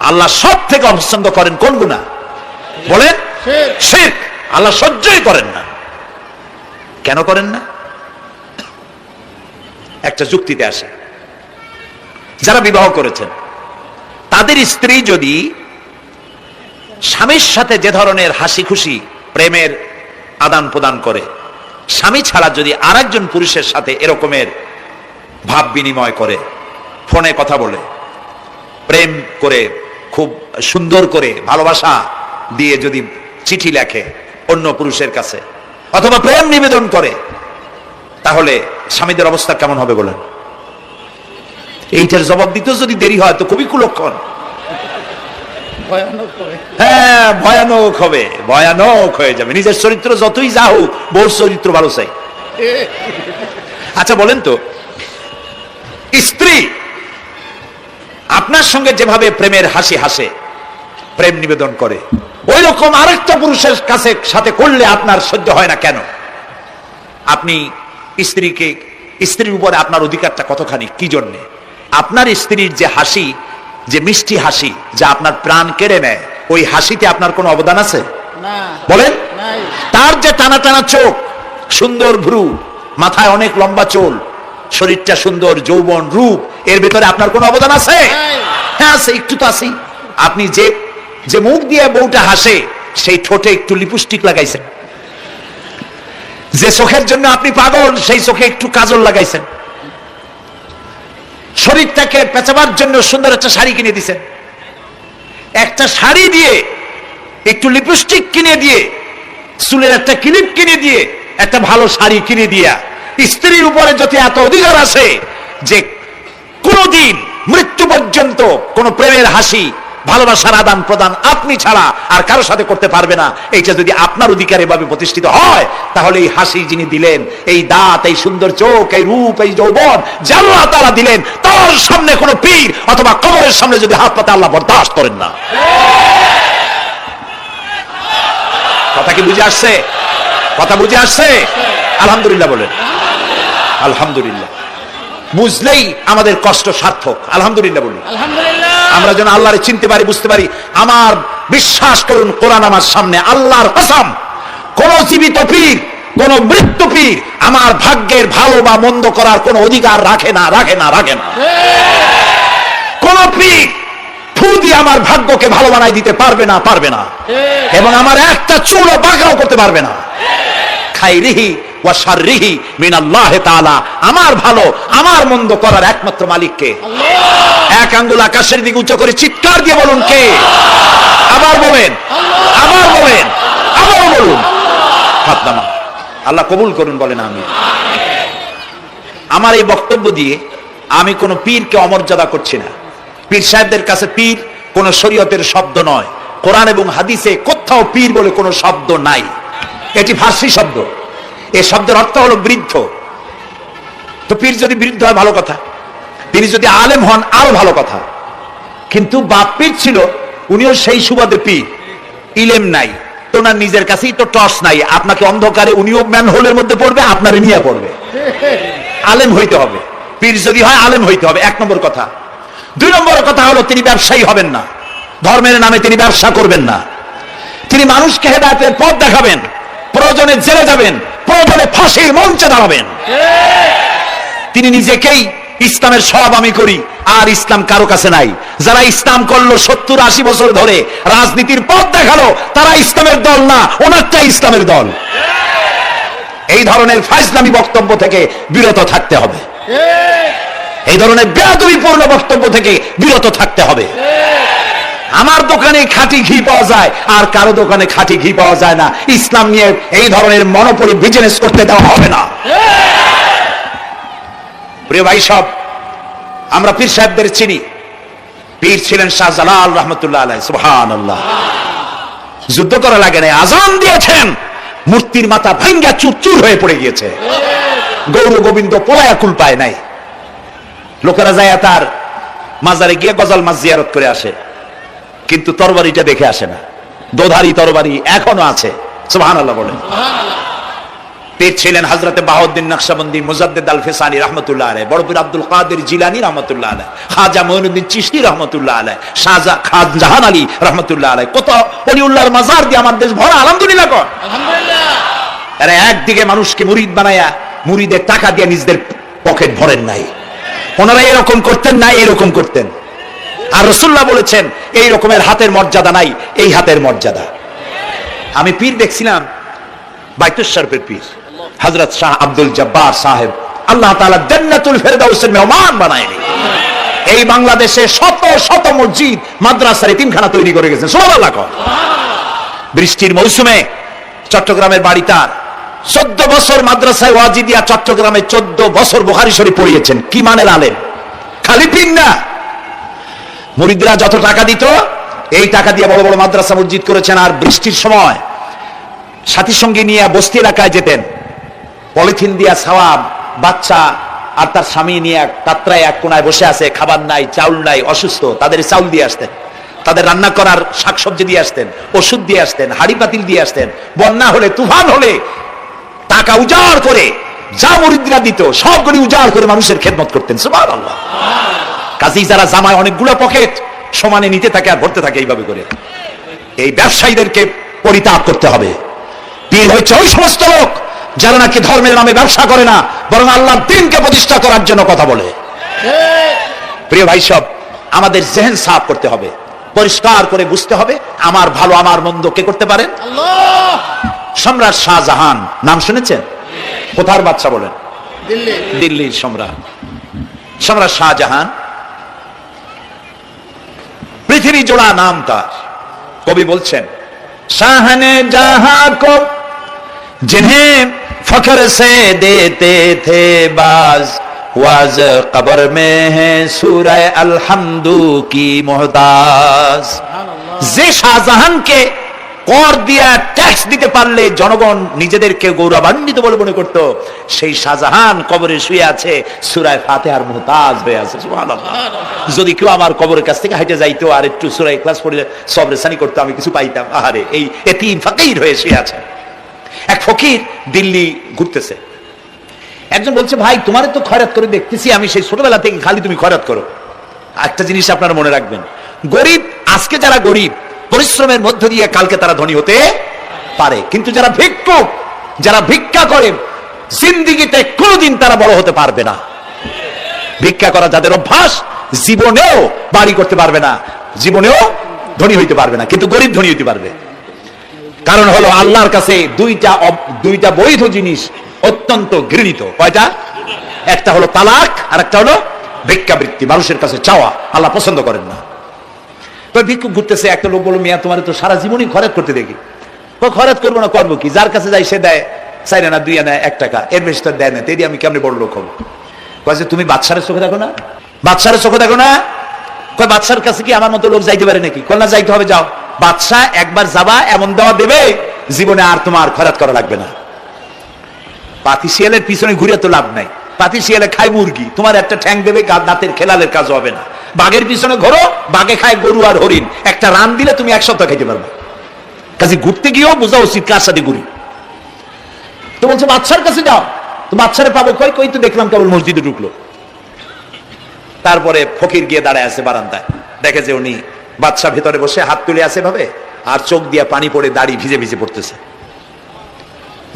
আল্লাহ সব থেকে অপছন্দ করেন কোন গুনাহ? বলেন শিরক। আল্লাহ সহ্যই করেন না। কেন করেন না? একটা যুক্তিতে আসে। যারা বিবাহ করেছেন তাদের স্ত্রী যদি স্বামীর সাথে যে ধরনের হাসি খুশি প্রেমের আদান প্রদান করে, স্বামী ছাড়া যদি আরেকজন পুরুষের সাথে এরকমের ভাব বিনিময় করে, ফোনে কথা বলে, প্রেম করে, খুব সুন্দর করে ভালোবাসা দিয়ে যদি চিঠি লেখে অন্য পুরুষের কাছে, অথবা প্রেম নিবেদন করে, তাহলে স্বামীদের অবস্থা কেমন হবে বলেন? এইটার জবাব দিতেও যদি দেরি হয় তো খুবই কুলক্ষণ। হ্যাঁ, ভয়ানক হবে, ভয়ানক হয়ে যাবে। নিজের চরিত্র যতই যা হোক, বউর চরিত্র ভালো চাই। আচ্ছা বলেন তো, স্ত্রী আপনার সঙ্গে যেভাবে প্রেমের হাসি হাসে, প্রেম নিবেদন করে, ওই রকম আরেকটা পুরুষের কাছে সাথে করলে আপনার সহ্য হয় না কেন? আপনি স্ত্রীর উপরে আপনার অধিকারটা কতখানি? কি জন্যে? আপনার স্ত্রীর যে হাসি, যে মিষ্টি হাসি, যা আপনার প্রাণ কেড়ে নেয়, ওই হাসিতে আপনার কোনো অবদান আছে? বলেন। তার যে টানা টানা চোখ, সুন্দর ভ্রু, মাথায় অনেক লম্বা চুল, শরীরটা সুন্দর, যৌবন, রূপ, এর ভিতরে আপনার কোনো অবদান আছে? হ্যাঁ আছে, একটু তো আছে। আপনি যে মুখ দিয়ে বউটা হাসে, সেই ঠোঁটে একটু লিপস্টিক লাগাইছেন। যে চোখের জন্য আপনি পাগল, সেই চোখে একটু কাজল লাগাইছেন। শরীরটাকে পেঁচাবার জন্য সুন্দর একটা শাড়ি কিনে দিয়েছেন। একটা শাড়ি দিয়ে, একটু লিপস্টিক কিনে দিয়ে, চুলের একটা ক্লিপ কিনে দিয়ে, একটা ভালো শাড়ি কিনে দিয়া স্ত্রীর উপরে যদি এত অধিকার আছে যে কোনদিন মৃত্যু পর্যন্ত কোন প্রেমের হাসি, ভালোবাসার আদান প্রদান আপনি ছাড়া আর কারো সাথে করতে পারবে না, এইটা যদি আপনার অধিকার এভাবে প্রতিষ্ঠিত হয়, তাহলে এই হাসি যিনি দিলেন, এই দাঁত, এই সুন্দর চোখ, এই রূপ, এই যৌবন যা আল্লাহ তাআলা দিলেন, তার সামনে কোনো পীর অথবা কবরের সামনে যদি হাত পাতে আল্লাহ বরদাস্ত করেন না। কথা কি বুঝে আসছে? কথা বুঝে আসছে? আলহামদুলিল্লাহ বলেন। আলহামদুলিল্লাহ। বুঝলেই আমাদের কষ্ট সার্থক। আলহামদুলিল্লাহ বলি। আমরা যেন আল্লাহরে চিনতে পারি, বুঝতে পারি। আমার বিশ্বাস করুন, কোরআন আমার সামনে, আল্লাহর কসম, কোন জীবিত পীর, কোন মৃত্যু পীর আমার ভাগ্যের ভালো বা মন্দ করার কোন অধিকার রাখে না। কোন পীর ফু দিয়ে আমার ভাগ্যকে ভালো বানাই দিতে পারবে না, এবং আমার একটা চুলও বাঁকাও করতে পারবে না। খাইরিহি ওয়া শাররিহি মিনাল্লাহি তাআলা, আমার ভালো আমার মন্দ করার একমাত্র মালিককে। এক আঙ্গুল আকাশের দিকে উঁচু করে চিৎকার দিয়ে বলুন কে? আবার বলেন। হাত নামান। আল্লাহ কবুল করুন, বলেন আমিন। আমার এই বক্তব্য দিয়ে আমি কোন পীরকে অমর্যাদা করছি না। পীর সাহেবদের কাছে পীর কোন শরীয়তের শব্দ নয়। কোরআন এবং হাদিসে কোথাও পীর বলে কোন শব্দ নাই। এটি ফার্সি শব্দ। এই শব্দের অর্থ হলো বৃদ্ধ। তো পীর যদি বৃদ্ধ হয় ভালো কথা, তিনি যদি আলেম হন আরো ভালো কথা। কিন্তু বাপ পীর ছিল, উনিও সেই সুবাদে পীর। ইলেম নাই, তো ওনার নিজের কাছেই তো টর্চ নাই। আপনাকে অন্ধকারে উনিও ম্যানহোলের মধ্যে পড়বে, আপনার নিয়ে পড়বে। আলেম হইতে হবে, পীর যদি হয় আলেম হইতে হবে, 1 নম্বর কথা। 2 নম্বর কথা হলো তিনি ব্যবসায়ী হবেন না। ধর্মের নামে তিনি ব্যবসা করবেন না। তিনি মানুষকে হেদায়েতের পথ দেখাবেন, প্রয়োজনে জেলে যাবেন, প্রয়োজনে ফাঁসির মঞ্চে দাঁড়াবেন। তিনি নিজেকেই ইসলামের সব আমি করি, আর ইসলাম কারো কাছে নাই। যারা ইসলাম করলো 70-80 বছর ধরে, রাজনীতির পথ দেখালো, তারা ইসলামের দল না, ওনারটাই ইসলামের দল। এই ধরনের ফাইজলামি বক্তব্য থেকে বিরত থাকতে হবে। এই ধরনের বেয়াদবিপূর্ণ বক্তব্য থেকে বিরত থাকতে হবে। আমার দোকানে খাঁটি ঘি পাওয়া যায়, আর কারো দোকানে খাঁটি ঘি পাওয়া যায় না। ইসলাম নিয়ে এই ধরনের মনোপলি বিজনেস করতে দেওয়া হবে না। প্রিয় ভাই সব, আমরা পীর সাহেবদের চিনি। পীর ছিলেন শাহজালাল রহমতুল্লাহ আলাইহি। সুবহানাল্লাহ। যুদ্ধ করা লাগে না, আজান দিয়েছেন, মূর্তির মাথা ভাঙ্গা চুরচুর হয়ে পড়ে গিয়েছে। গৌর গোবিন্দ পোলায়া কুল পায় নাই। লোকেরা যায় তার মাজারে গিয়ে গজাল মাছ জিয়ারত করে আসে, কিন্তু তরবারিটা দেখে আসে না। দোধারি তরবারি এখনো আছে। সুবহানাল্লাহ বলেন। পীর ছিলেন হযরতে বাহাউদ্দিন নকশবন্দি, মুজাদ্দিদ আল ফিসানি রহমতুল্লাহ আলাইহি, বড় পীর আব্দুল কাদের জিলানী রহমতুল্লাহ আলাইহি, খাজা মঈনুদ্দিন চিশতি রহমতুল্লাহ আলাইহি, শাহজাহান আলী রহমতুল্লাহ আলাইহি। কত ওলিউল্লাহর মাজার দিয়ে আমার দেশ ভরা। আলহামদুলিল্লাহ কর। আলহামদুলিল্লাহ। আরে একদিকে মানুষকে মুরিদ বানায়া মুরিদের টাকা দিয়ে নিজেদের পকেট ভরেন নাই। ওনারা এরকম করতেন না, এরকম করতেন। আর রাসূলুল্লাহ বলেছেন এই রকমের হাতের মর্যাদা নাই, এই হাতের মর্যাদা। আমি পীর দেখছিলাম, বাইতুল শরীফের পীর হযরত শাহ আব্দুল জব্বার সাহেব, আল্লাহ তাআলা জান্নাতুল ফেরদাউসের মেহমান বানায়নি। এই বাংলাদেশে শত শত মসজিদ, মাদ্রাসা, এতিমখানা তৈরি করে গেছেন। সুবহানাল্লাহ। বৃষ্টির মৌসুমে চট্টগ্রামের বাড়ি তার, 14 বছর মাদ্রাসায় ওয়াজিদিয়া চট্টগ্রামে 14 বছর বুখারী শরীফ পড়িয়েছেন। কি মানের আলেম, খালি পীর না। মুরিদরা যত টাকা দিত, এই টাকা দিয়ে বড় বড় মাদ্রাসা মসজিদ করেছেন। আর বৃষ্টির সময় সাথী সঙ্গী নিয়ে বস্তি এলাকায় যেতেন, পলিথিন দিয়া ছাওয়া বাচ্চা আর তার স্বামী নিয়ে কাতরায় এক কোনায় বসে আছে, খাবার নাই, চাউল নাই, অসুস্থ, তাদের চাউল দিয়ে আসতেন, তাদের রান্না করার শাকসবজি দিয়ে আসতেন, ওষুধ দিয়ে আসতেন, হাড়ি পাতিল দিয়ে আসতেন। বন্যা হলে, তুফান হলে টাকা উজাড় করে যা মুরিদরা দিত সবগুলি উজাড় করে মানুষের খেদমত করতেন। সুবহানাল্লাহ। কাজেই যারা জামায় অনেকগুলো পকেট সমানে নিতে থাকে আর ভরতে থাকে এইভাবে করে, এই ব্যবসায়ীদেরকে পরিত্যাগ করতে হবে। পীর হচ্ছে ওই সমস্ত লোক যারা নাকি ধর্মের নামে ব্যবসা করে না, বরং আল্লাহর দ্বীনকে প্রতিষ্ঠা করার জন্য কথা বলে। প্রিয় ভাই সব, আমাদের জেহেন সাফ করতে হবে, পরিষ্কার করে বুঝতে হবে আমার ভালো আমার মন্দ কে করতে পারেন? আল্লাহ। সম্রাট শাহজাহান নাম শুনেছেন? কোথার বাদশা বলেন? দিল্লির সম্রাট। সম্রাট শাহজাহান, পৃথিবী জোড়া নাম তার। কবি বলছেন, শাহনে জাহাं को जिन्हें फख्र से देते थे बाज, वाज कब्र में है सूरह अलहम्दु की मोहताज। যে শাহজাহানকে কর দিয়া ট্যাক্স দিতে পারলে জনগণ নিজেদেরকে গৌরবান্বিত বলে মনে করত, সেই শাহজাহান কবরে শুয়ে আছে, সূরা ফাতিহার মুহতাজ হয়ে আছে। সুবহানাল্লাহ। যদি কেউ আমার কবরের কাছ থেকে হাইটে যাইতো আর একটু সূরা ইখলাস পড়ে সবরে সানি করতে, আমি কিছু পাইতাম। আহারে, এই এতিম ফকির হয়ে শুয়ে আছে। এক ফকির দিল্লি ঘুরতেছে, একজন বলছে, ভাই তোমারে তো খয়রাত করে দেখতেছি আমি সেই ছোটবেলা থেকে, খালি তুমি খয়রাত করো। একটা জিনিস আপনারা মনে রাখবেন, গরিব, আজকে যারা গরিব, পরিশ্রমের মধ্য দিয়ে কালকে তারা ধনী হতে পারে, কিন্তু যারা ভিক্ষুক, যারা ভিক্ষা করে, জিন্দিগিতে কোনোদিন তারা বড় হতে পারবে না। ভিক্ষা করা যাদের অভ্যাস, জীবনেও বাড়ি করতে পারবে না, জীবনেও ধনী হইতে পারবে না, কিন্তু গরিব ধনী হইতে পারবে। কারণ হলো আল্লাহর কাছে দুইটা বৈধ জিনিস অত্যন্ত ঘৃণিত। কয়টা? একটা হলো তালাক, আর একটা হলো ভিক্ষাবৃত্তি, মানুষের কাছে চাওয়া। আল্লাহ পছন্দ করেন না। ভিক্ষুক ঘুরতেছে, একটা লোক বলল, মিয়া তোমার তো সারা জীবনই খরচ করতে দেখি। খরচ করবো না, করবো কি? যার কাছে যাই সে দেয় 4 আনা 2 আনা 1 টাকা, এর বেশি তো দেয় না, তেরি আমি কেমনি বড় লোক হবো? কয়েছে তুমি বাদশারের চোখে দেখো না, বাদশারের চোখে দেখো না? কয় বাদশার কাছে কি আমার মতো লোক যাইতে পারে নাকি? কল না, যাইতে হবে, যাও। বাদশাহ একবার যাবা, এমন দেওয়া দেবে জীবনে আর তোমার খরচ করা লাগবে না। পাতি শিয়ালের পিছনে ঘুরে তো লাভ নাই, পাতি শিয়ালে খায় মুরগি, তোমার একটা ঠ্যাং দেবে, দাঁতের খেলালের কাজ হবে না। বাঘের পিছনে ঘোরো, বাঘে খায় গরু আর হরিণ, একটা রান দিলে তুমি 1 সপ্তাহ খাইতে পারবে। কাজে ঘুরতে গিয়েও বোঝা উচিত কার সাথে ঘুরি। তো বলছে বাদশার কাছে যাও, তো বাদশারে পাবে কই? কই তো দেখলাম কেবল মসজিদে ঢুকলো। তারপরে ফকির গিয়ে দাঁড়ায় আছে বারান্দায়, দেখে যে উনি বাদশা ভেতরে বসে হাত তুলে আছে ভাবে, আর চোখ দিয়ে পানি পড়ে দাড়ি ভিজে ভিজে পড়তেছে।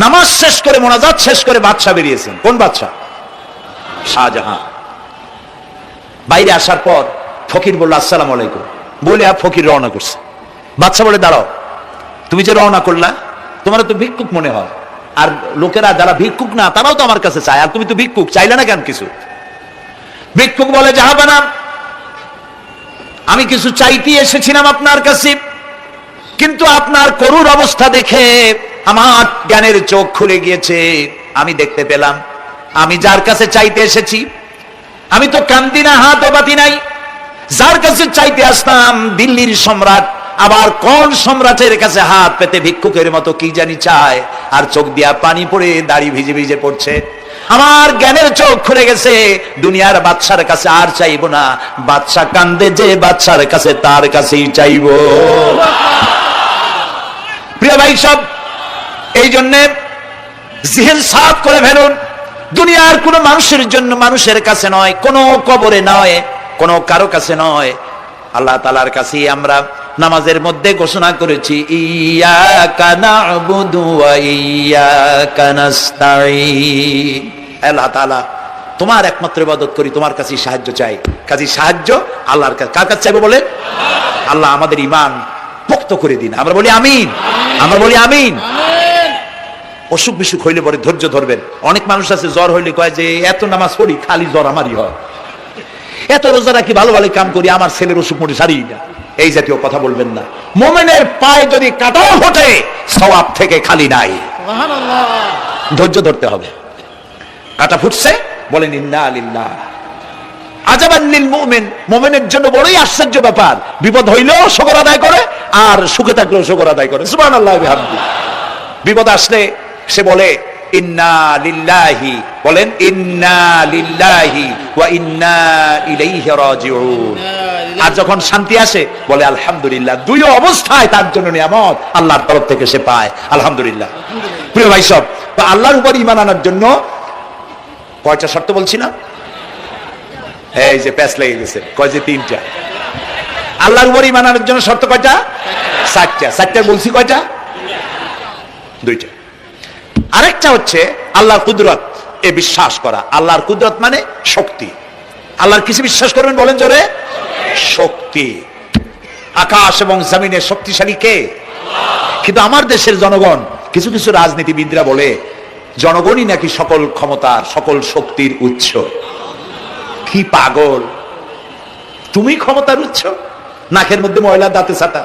নামাজ শেষ করে, মোনাজাত শেষ করে বাদশা বেরিয়েছেন। কোন বাদশা? শাহজাহান। বাইরে আসার পর ফকির বলল, আসসালামু আলাইকুম, বলে ফকির রওনা করছে। বাদশা বলে, দাঁড়াও, তুমি যে রওনা করলা, তোমার তো ভিক্ষুক মনে হয়, আর লোকেরা যারা ভিক্ষুক না তারাও তো আমার কাছে চায়, আর তুমি তো ভিক্ষুক, চাইলে না কেন কিছু? ভিক্ষুক বলে, জাহাপানা, আমি কিছু চাইতে এসেছিলাম আপনার কাছে, কিন্তু আপনার করুণ অবস্থা দেখে আমার জ্ঞানের চোখ খুলে গিয়েছে। আমি দেখতে পেলাম আমি যার কাছে চাইতে এসেছি, আমি তো কান্দি না, হাতও পাতি নাই। যার কাছে চাইতে আসতাম দিল্লির সম্রাট, আবার কোন সম্রাটের কাছে হাত পেতে ভিক্ষুকের মতো কি জানি চায়, আর চোখ দিয়া পানি পড়ে দাড়ি ভিজে ভিজে পড়ছে। আমার জ্ঞানের চোখ খুলে গেছে, দুনিয়ার বাদশার কাছে আর চাইবো না। বাদশা কান্দে যে বাদশার কাছে, তার কাছেই চাইবো। প্রিয় ভাই সব, এই জন্যে জিহ্ন সাফ করে ফেলুন। দুনিয়ার কোন মানুষের জন্য, মানুষের কাছে নয়, কোন কবরে নয়, কোন কারো কাছে নয়, আল্লাহ তাআলার কাছে আমরা নামাজের মধ্যে ঘোষণা করেছি, ইয়াকা না'বুদু ওয়া ইয়াকা নাস্তাঈন। আল্লাহ তাআলা, তোমার একমাত্র ইবাদত করি, তোমার কাছে সাহায্য চাই। কাজী সাহায্য আল্লাহর কাছে। কার কাছে চাইবো বলে? আল্লাহ আমাদের ঈমান পোক্ত করে দিন। আমরা বলি আমিন, আমরা বলি আমিন। অসুখ বিসুখ হইলে পরে ধৈর্য ধরবেন। অনেক মানুষ আছে জ্বর হইলে কয় যে এত নামাজ পড়ি, খালি জ্বর আমারই হয়, এত রোজা রাখি, ভালো ভালো কাম করি, আমার ছেলের অসুখ মোটে সারি না। এই জাতীয় কথা বলবেন না। মুমিনের পায়ে যদি কাঁটাও ফোটে, সওয়াব থেকে খালি নাই। ধৈর্য ধরতে হবে। কাঁটা ফুটছে, বলেন ইন্না লিল্লাহ। আজাবান লিল মুমিন, মুমিনের জন্য বড়ই আশ্চর্য ব্যাপার, বিপদ হইলেও শুকর আদায় করে, আর সুখে থাকলেও শুকর আদায় করে। সুবহানাল্লাহ ওয়া বিহামদিহি। বিপদ আসলে সে বলে ইন্না লিল্লাহি, বলেন ইন্না লিল্লাহি ওয়া ইন্না ইলাইহি রাজিউন। আর যখন শান্তি আসে বলে আলহামদুলিল্লাহ। দুই অবস্থায় তার জন্য নিয়ামত আল্লাহর তরফ থেকে সে পায়, আলহামদুলিল্লাহ। প্রিয় ভাই সব, তো আল্লাহর উপর ঈমান আনার জন্য কয়টা শর্ত বলছি না? এই যে প্যাচ লেগে গেছে, কয় যে 3টা। আল্লাহর উপর ঈমান আনার জন্য শর্ত কয়টা? 4টা। 4টা বলছি কয়টা? 2টা। আরেকটা হচ্ছে আল্লাহর কুদরত এ বিশ্বাস করা। আল্লাহর কুদরত মানে শক্তি। আল্লাহর কিছু বিশ্বাস করবেন, বলেন জোরে? শক্তি। আকাশ এবং জমিনের শক্তিশালী কে? কিন্তু আমার দেশের জনগণ, কিছু কিছু রাজনীতিবিদরা বলে জনগণই নাকি সকল ক্ষমতার, সকল শক্তির উৎস। কি পাগল! তুমি ক্ষমতার উৎস? নাকের মধ্যে ময়লা, দাঁতে ছাটা,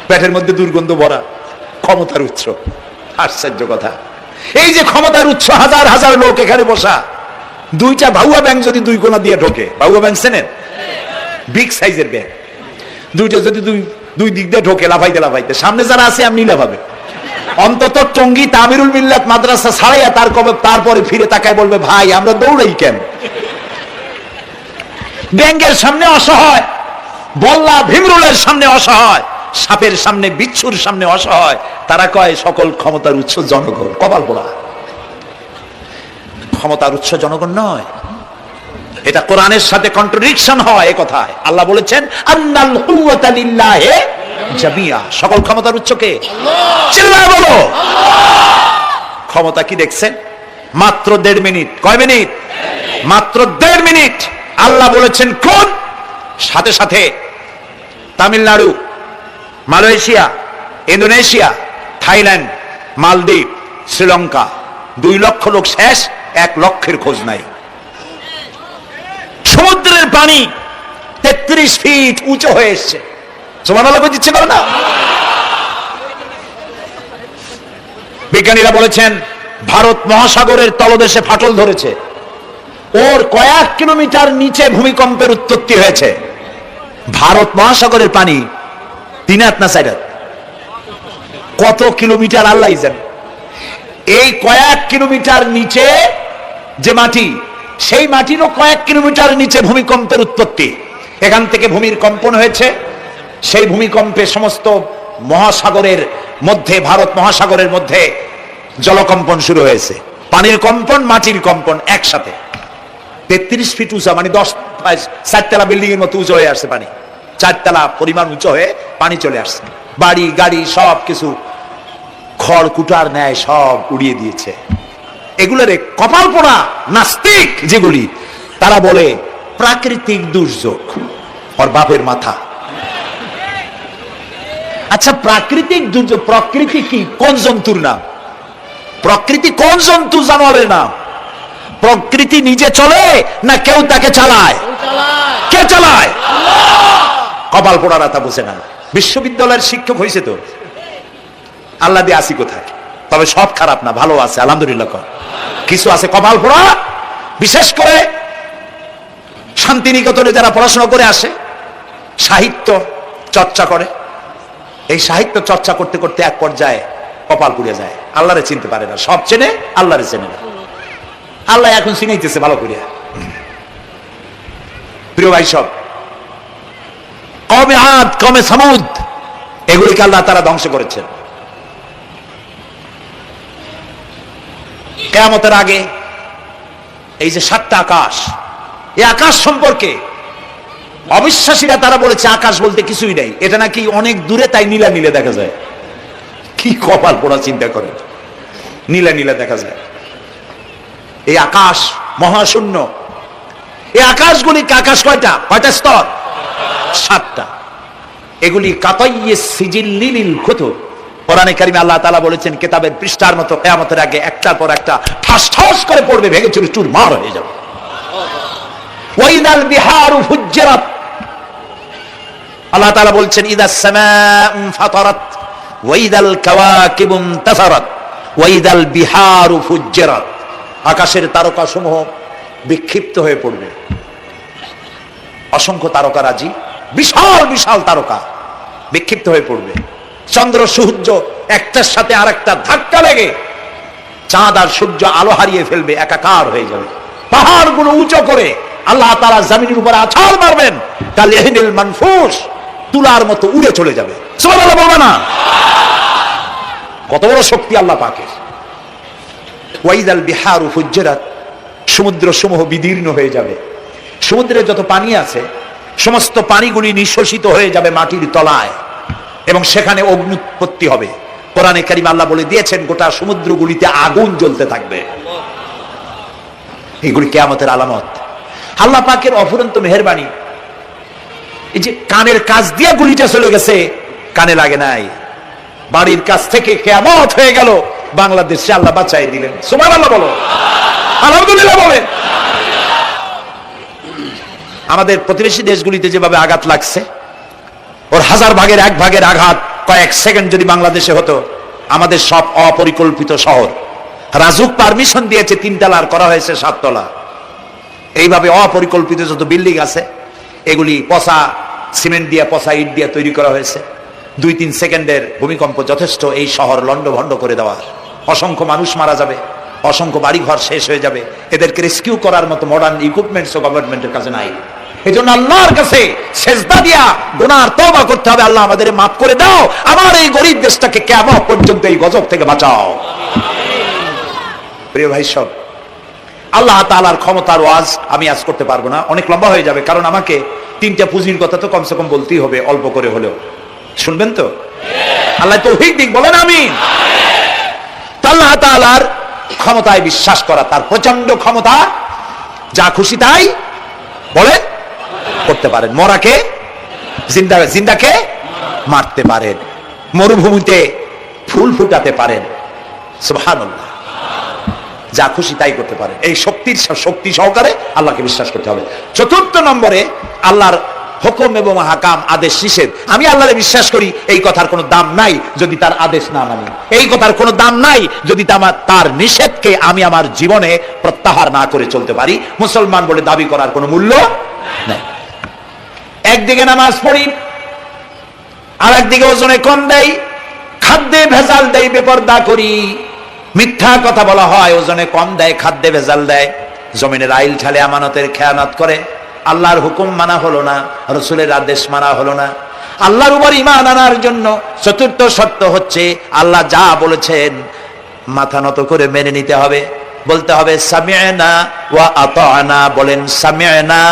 পেটের মধ্যে দুর্গন্ধ ভরা, ক্ষমতার উৎস? আশ্চর্য কথা। এই যে ক্ষমতার উৎস, হাজার হাজার লোক এখানে বসা, 2টা ভাউয়া ব্যাংক যদি 2 কোণা দিয়ে ঢোকে, ভাউয়া ব্যাংক চেনেন? বিগ সাইজের ব্যাংক, 2টা যদি দুই দিক দিয়ে ঢোকে, লাফাইতে লাফাইতে, সামনে যারা আছে এমনি লাফাবে। অন্তত টঙ্গী তামিরুল মিল্লাত মাদ্রাসা ছাড়াইয়া তারপরে ফিরে তাকায় বলবে, ভাই আমরা দৌড়াই কেন? ব্যাংকের সামনে অসহায়, বল্লা ভীমরুলের সামনে অসহায়, সাপের সামনে, বিচ্ছুর সামনে অসহায়, তারা কয় সকল ক্ষমতার উৎস জনগণ। কপাল পোড়া। ক্ষমতার উৎস জনগণ নয়, এটা কোরআনের সাথে কন্ট্রাডিকশন হয়। এ কথায় আল্লাহ বলেছেন আন্নাল কুওয়াতা লিল্লাহি জামিয়া। সকল ক্ষমতার উচ্চকে চিল্লায় বলো। ক্ষমতা কি দেখছেন? মাত্র 1.5 মিনিট। কয় মিনিট? মাত্র 1.5 মিনিট। আল্লাহ বলেছেন কোন, সাথে সাথে তামিলনাড়ু, মালয়েশিয়া, ইন্দোনেশিয়া, থাইল্যান্ড, মালদ্বীপ, শ্রীলঙ্কা 2 লক্ষ লোক শেষ, 1 লক্ষের খোঁজ নাই। সমুদ্রের পানি 33 ফিট উঁচু হয়ে এসছে। সুবহানাল্লাহ দিচ্ছে না? বিজ্ঞানীরা বলেছেন ভারত মহাসাগরের তলদেশে ফাটল ধরেছে, ওর কয়েক কিলোমিটার নিচে ভূমিকম্পের উৎপত্তি হয়েছে। ভারত মহাসাগরের পানি 3 হাত না 4 হাত, কত কিলোমিটার আল্লাহ জানে। এই কয়েক কিলোমিটার নিচে যে মাটি, সেই মাটিরও কয়েক কিলোমিটার নিচে ভূমিকম্পের উৎপত্তি। এখান থেকে ভূমির কম্পন হয়েছে, সেই ভূমিকম্পে সমস্ত মহাসাগরের মধ্যে, ভারত মহাসাগরের মধ্যে জলকম্পন শুরু হয়েছে। পানির কম্পন, মাটির কম্পন একসাথে। 33 ফিট উঁচা, মানে 4 তলা বিল্ডিং এর মতো উঁচু হয়ে আসছে পানি। 4 তলা পরিমাণ উঁচু হয়ে পানি চলে আসছে। বাড়ি গাড়ি সব কিছু খড় কুটার ন্যায় সব উড়িয়ে দিয়েছে। এগুলোরে কপাল পোড়া নাস্তিক যেগুলি, তারা বলে প্রাকৃতিক দুর্যোগ। ওর বাপের মাথা। আচ্ছা, প্রাকৃতিক দুর্যোগ, প্রকৃতি কি? কোন জন্তুর নাম? প্রকৃতি কোন জন্তু, জানোয়ারের নাম? প্রকৃতি নিজে চলে না কেউ তাকে চালায়? কে চালায়? কপাল পোড়ারা তা বুঝে না। বিশ্ববিদ্যালয়ের শিক্ষক হয়েছে তো, আল্লাহ দিয়ে আসি কোথায়? তবে সব খারাপ না, ভালো আছে আলহামদুলিল্লাহ। কিছু আছে কপাল পোড়া। বিশেষ করে শান্তিনিকেতনে যারা পড়াশোনা করে আসে, সাহিত্য চর্চা করে, এই সাহিত্য চর্চা করতে করতে এক পর্যায়ে কপাল পুড়ে যায়। আল্লাহরে চিনতে পারে না, সব চেনে আল্লাহরে চেনে না। আল্লাহ এখন চিনাইতেছে ভালো করিয়া। প্রিয় ভাই, সব কমে আদ, কমে সামুদ, এগুলিকে আল্লাহ তারা ধ্বংস করেছেন। কিয়ামতের আগে এই যে 7টা আকাশ, এই আকাশ সম্পর্কে অবিশ্বাসীরা তারা বলেছে আকাশ বলতে কিছুই নেই, এটা নাকি অনেক দূরে, তাই নীলা নীলে দেখা যায়। কি কপাল পোড়া, চিন্তা করে, নীলা নীলা দেখা যায়। এই আকাশ মহাশূন্য। এই আকাশগুলি, আকাশ কয়টা? কয়টা স্তর? 7টা। এগুলি কাতাইয়ে সিজিল্লিল কুতুব। কোরআনে কারিমে আল্লাহ তাআলা বলেছেন কিতাবের পৃষ্ঠার মতো কিয়ামতের আগে একটার পর একটা ঠাস ঠাস করে পড়বে, ভেঙে চুরমার হয়ে যাবে। ওয়াইদাল বিহারু ফুজ্জিরাত। আল্লাহ তাআলা বলছেন ইদাস সামাউ ফাতারাত ওয়াইদাল কাওয়াকিবু ইনতাসারাত ওয়াইদাল বিহারু ফুজ্জিরাত। আকাশের তারকাসমূহ বিক্ষিপ্ত হয়ে পড়বে। অসংখ্য তারকারাজি, বিশাল বিশাল তারকা বিক্ষিপ্ত হয়ে পড়বে। চন্দ্র সূর্য একটার সাথে আরেকটা ধাক্কা লেগে চাঁদ আর সূর্য আলো হারিয়ে ফেলবে, একাকার হয়ে যাবে। পাহাড়গুলো উঁচু করে আল্লাহ তাআলা জমিনের উপরে আছাড় মারবেন, কালিহিনিল মানফুস, তুলার মতো উড়ে চলে যাবে। সুবহানাল্লাহ বলবে না? কত বড় শক্তি আল্লাহ পাকের। ওয়াইদাল বিহারু ফুজ্জিরাত, সমুদ্র সমূহ বিদীর্ণ হয়ে যাবে। সমুদ্রে যত পানি আছে সমস্ত পানিগুলি নিঃশ্বসিত হয়ে যাবে মাটির তলায়, এবং সেখানে অগ্নুৎপত্তি হবে। কোরআনে কারিমে আল্লাহ বলে দিয়েছেন গোটা সমুদ্রগুলিতে আগুন জ্বলতে থাকবে। এগুলি কিয়ামতের আলামত। আল্লাহ পাকের অফুরন্ত মেহেরবানি। এই যে কানের কাছ দিয়ে গুলিটা চলে গেছে, কানে লাগে নাই, বাড়ির কাছ থেকে কিয়ামত হয়ে গেল, বাংলাদেশে আল্লাহ বাঁচাই দিলেন। সুবহানাল্লাহ বলো, আলহামদুলিল্লাহ বলেন। আমাদের প্রতিবেশী দেশগুলিতে যেভাবে আঘাত লাগছে, ওর 1000 ভাগের 1 ভাগের আঘাত কয়েক সেকেন্ড যদি বাংলাদেশে হতো, আমাদের সব অপরিকল্পিত শহর, রাজুক পারমিশন দিয়েছে 3 তলার, করা হয়েছে 7 তলা। এইভাবে অপরিকল্পিত যত বিল্ডিং আছে এগুলি পচা সিমেন্ট দিয়ে, পচা ইট দিয়ে তৈরি করা হয়েছে। 2-3 সেকেন্ডের ভূমিকম্প যথেষ্ট এই শহর লন্ডভন্ড করে দেওয়ার। অসংখ্য মানুষ মারা যাবে, অসংখ্য বাড়িঘর শেষ হয়ে যাবে। এদেরকে রেস্কিউ করার মতো মডার্ন ইকুইপমেন্টস গভর্নমেন্টের কাছে নাই। এই জন্য আল্লাহর কাছে সেজদা দিয়া গুনার তওবা করতে হবে, আল্লাহ আমাদের মাফ করে দাও, আমার এই গরিব দেশটাকে কিয়ামত পর্যন্ত এই গজব থেকে বাঁচাও। প্রিয় ভাই সব, আল্লাহ তাআলার ক্ষমতার ওয়াজ আমি আজ করতে পারবো না, অনেক লম্বা হয়ে যাবে, কারণ আমাকে 3টা পুঁজির কথা তো কমসে কম বলতেই হবে, অল্প করে হলেও। শুনবেন তো? আল্লাহ তৌফিক দিক, বলেন আমিন। আল্লাহ তাআলার ক্ষমতায় বিশ্বাস করা, তার প্রচন্ড ক্ষমতা, যা খুশি তাই বলেন করতে পারেন। মরাকে জিন্দা, জিন্দাকে মারতে পারেন, মরুভূমিতে ফুল ফুটাতে পারেন, সুবহানাল্লাহ, যা খুশি তাই করতে পারেন। এই শক্তি সহকারে আল্লাহকে বিশ্বাস করতে হবে। চতুর্থ নম্বরে আল্লাহর হুকুম এবং হাকাম, আদেশ নিষেধ। আমি আল্লাহরে বিশ্বাস করি, এই কথার কোনো দাম নাই যদি তার আদেশ না মানি, এই কথার কোনো দাম নাই যদি তার নিষেধকে আমি আমার জীবনে প্রত্যাহার না করে চলতে পারি। মুসলমান বলে দাবি করার কোনো মূল্য নাই। একদিকে নামাজ পড়ি, আর একদিকে ওজনে কম দেয়, খাদ্যে ভেজাল দেয়, বেপরদা করি, মিথ্যা কথা বলা হয়, ওজনে কম দেয়, খাদ্যে ভেজাল দেয়, জমিনের আইল ঠালে আমানতের খেয়ানত করে, আল্লাহর হুকুম মানা হলো না, রসুলের আদেশ মানা হলো না। আল্লাহর উপর ঈমান আনার জন্য চতুর্থ শর্ত হচ্ছে আল্লাহ যা বলেছেন মাথা নত করে মেনে নিতে হবে, বলতে হবে সামি'না ওয়া আতা'না। বলেন সামি'না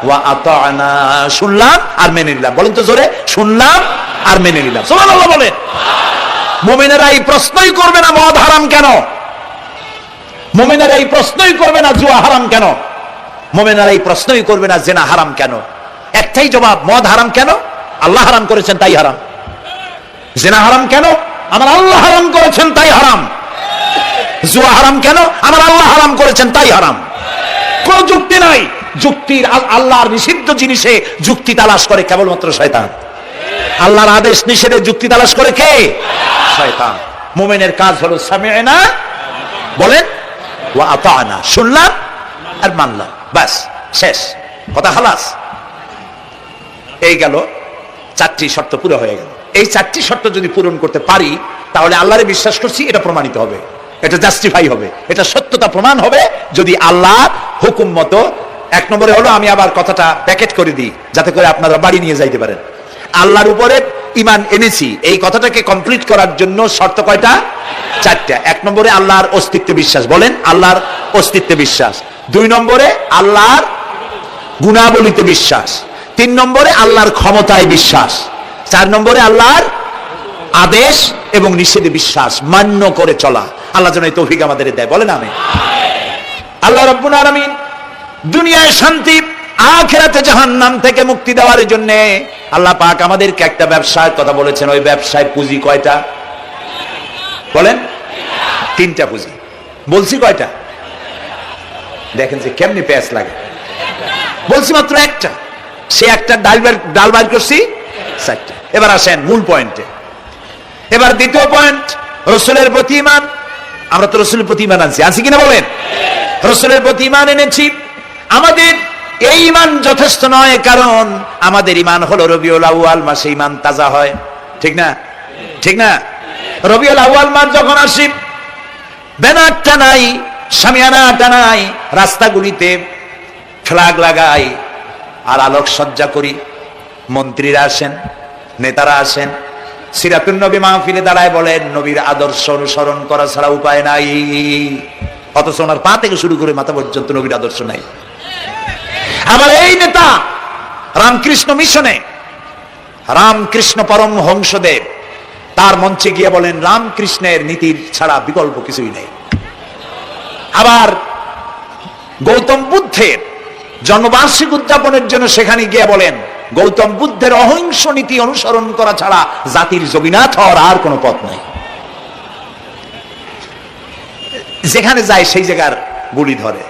ওয়া আতা'না, শুনলাম আর মেনে নিলাম। বলেন তো জোরে, শুনলাম আর মেনে নিলাম। সুবহানাল্লাহ বলেন। মুমিনেরা এই প্রশ্নই করবে না মদ হারাম কেন, মুমিনেরা এই প্রশ্নই করবে না জুয়া হারাম কেন, মুমিনেরা এই প্রশ্নই করবে না জিনা হারাম কেন। একটাই জবাব, মদ হারাম কেন? আল্লাহ হারাম করেছেন তাই হারাম। জিনা হারাম কেন? আমার আল্লাহ হারাম করেছেন তাই হারাম। জুয়া হারাম কেন? আমার আল্লাহ হারাম করেছেন তাই হারাম। কোন যুক্তি নাই। যুক্তির, আল্লাহর নিষিদ্ধ জিনিসে যুক্তি তালাশ করে কেবলমাত্র শয়তান। আল্লাহর আদেশ নিষেধে যুক্তি তালাশ করে কে? শয়তান। মুমিনের কাজ হলো সামি'না, বলেন, ওয়া আতা'না, শুনলাম আর মানলাম, বাস, শেষ কথা, খালাস। এই গেল, চারটি শর্ত পুরো হয়ে গেল। এই চারটি শর্ত যদি পূরণ করতে পারি তাহলে আল্লাহরে বিশ্বাস করছি এটা প্রমাণিত হবে, এটা জাস্টিফাই হবে, এটা সত্যতা প্রমাণ হবে যদি আল্লাহর হুকুম মতো। এক নম্বরে হলো, আমি আবার কথাটা প্যাকেট করে দিই যাতে করে আপনারা বাড়ি নিয়ে যাইতে পারেন। আল্লাহর উপরে ঈমান এনেছি, এই কথাটাকে কমপ্লিট করার জন্য শর্ত কয়টা? চারটা। এক নম্বরে আল্লাহর অস্তিত্বে বিশ্বাস, বলেন আল্লাহর অস্তিত্বে বিশ্বাস। দুই নম্বরে আল্লাহর গুণাবলীতে বিশ্বাস। তিন নম্বরে আল্লাহর ক্ষমতায় বিশ্বাস। চার নম্বরে আল্লাহর আদেশ এবং নিষেধে বিশ্বাস, মান্য করে চলা। আল্লাহ যেন এই তৌফিক আমাদের দেয়, বলেন আমিন। আল্লাহ রাব্বুল আলামিন দুনিয়ায় শান্তি, আখিরাতে জাহান্নাম থেকে মুক্তি দেওয়ার জন্য আল্লাহ পাক আমাদেরকে একটা ব্যবসার কথা বলেছেন। ওই ব্যবসায় পুঁজি কয়টা? বলেন। তিনটা পুঁজি। বলছি কয়টা? দেখেন যে কেমনি প্যাঁচ লাগে। বলছি মাত্র একটা, সে একটা ডাল বাইর করছি চারটা। এবার আসেন মূল পয়েন্টে। এবার দ্বিতীয় পয়েন্ট, রসুলের প্রতি ঈমান। আমরা তো রসুলের প্রতি ঈমান আনছি কিনা বলেন? রসুলের প্রতি ঈমান এনেছি। আমাদের এই ঈমান যথেষ্ট নয়, কারণ আমাদের ঈমান হলো রবিউল আউয়াল মাসে ঈমান তাজা হয়, ঠিক না? ঠিক না? রবিউল আউয়াল মাস যখন আসি, ব্যানার টানাই, শামিয়ানা টানাই, রাস্তাগুলিতে ফ্ল্যাগ লাগাই আর আলোকসজ্জা করি। মন্ত্রীরা আসেন, নেতারা আসেন, সিরাতুন নবী মাহফিলে দাঁড়ায় বলেন নবীর আদর্শ অনুসরণ করা ছাড়া উপায় নাই। অথচ ওনার পা থেকে শুরু করে মাথা পর্যন্ত নবীর আদর্শ নাই। আবার এই নেতা রামকৃষ্ণ মিশনে, রামকৃষ্ণ পরমহংসদেব তার মঞ্চে গিয়ে বলেন রামকৃষ্ণের নীতির ছাড়া বিকল্প কিছুই নেই। আবার গৌতম বুদ্ধের জন্মবার্ষিকী উদযাপনের জন্য সেখানে গিয়ে বলেন গৌতম বুদ্ধের অহিংস নীতি অনুসরণ করা ছাড়া জাতির যোগীনাথ হওয়ার আর কোনো পথ নাই। যেখানে যায় সেই জায়গার গুলি ধরে।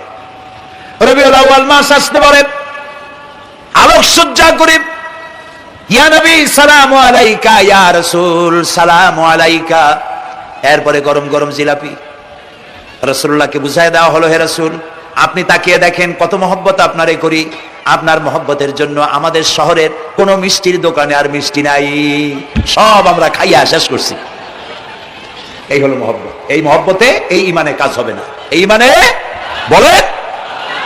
রবিউল আউয়াল মাস আসতে পারে, আলোকসজ্জা করে, ইয়া নবী সালামু আলাইকা, ইয়া রাসূল সালামু আলাইকা। এরপরে গরম গরম জিলাপি রাসূলুল্লাহকে বুঝায় দেওয়া হলো, হে রাসূল আপনি তাকিয়ে দেখেন কত মহব্বত আপনারে করি। আপনার মহব্বতের জন্য আমাদের শহরের কোন মিষ্টির দোকানে আর মিষ্টি নাই, সব আমরা খাইয়া শেষ করছি। এই হলো মহব্বত। এই মহব্বতে এই ঈমানে কাজ হবে না। এই ঈমানে বলে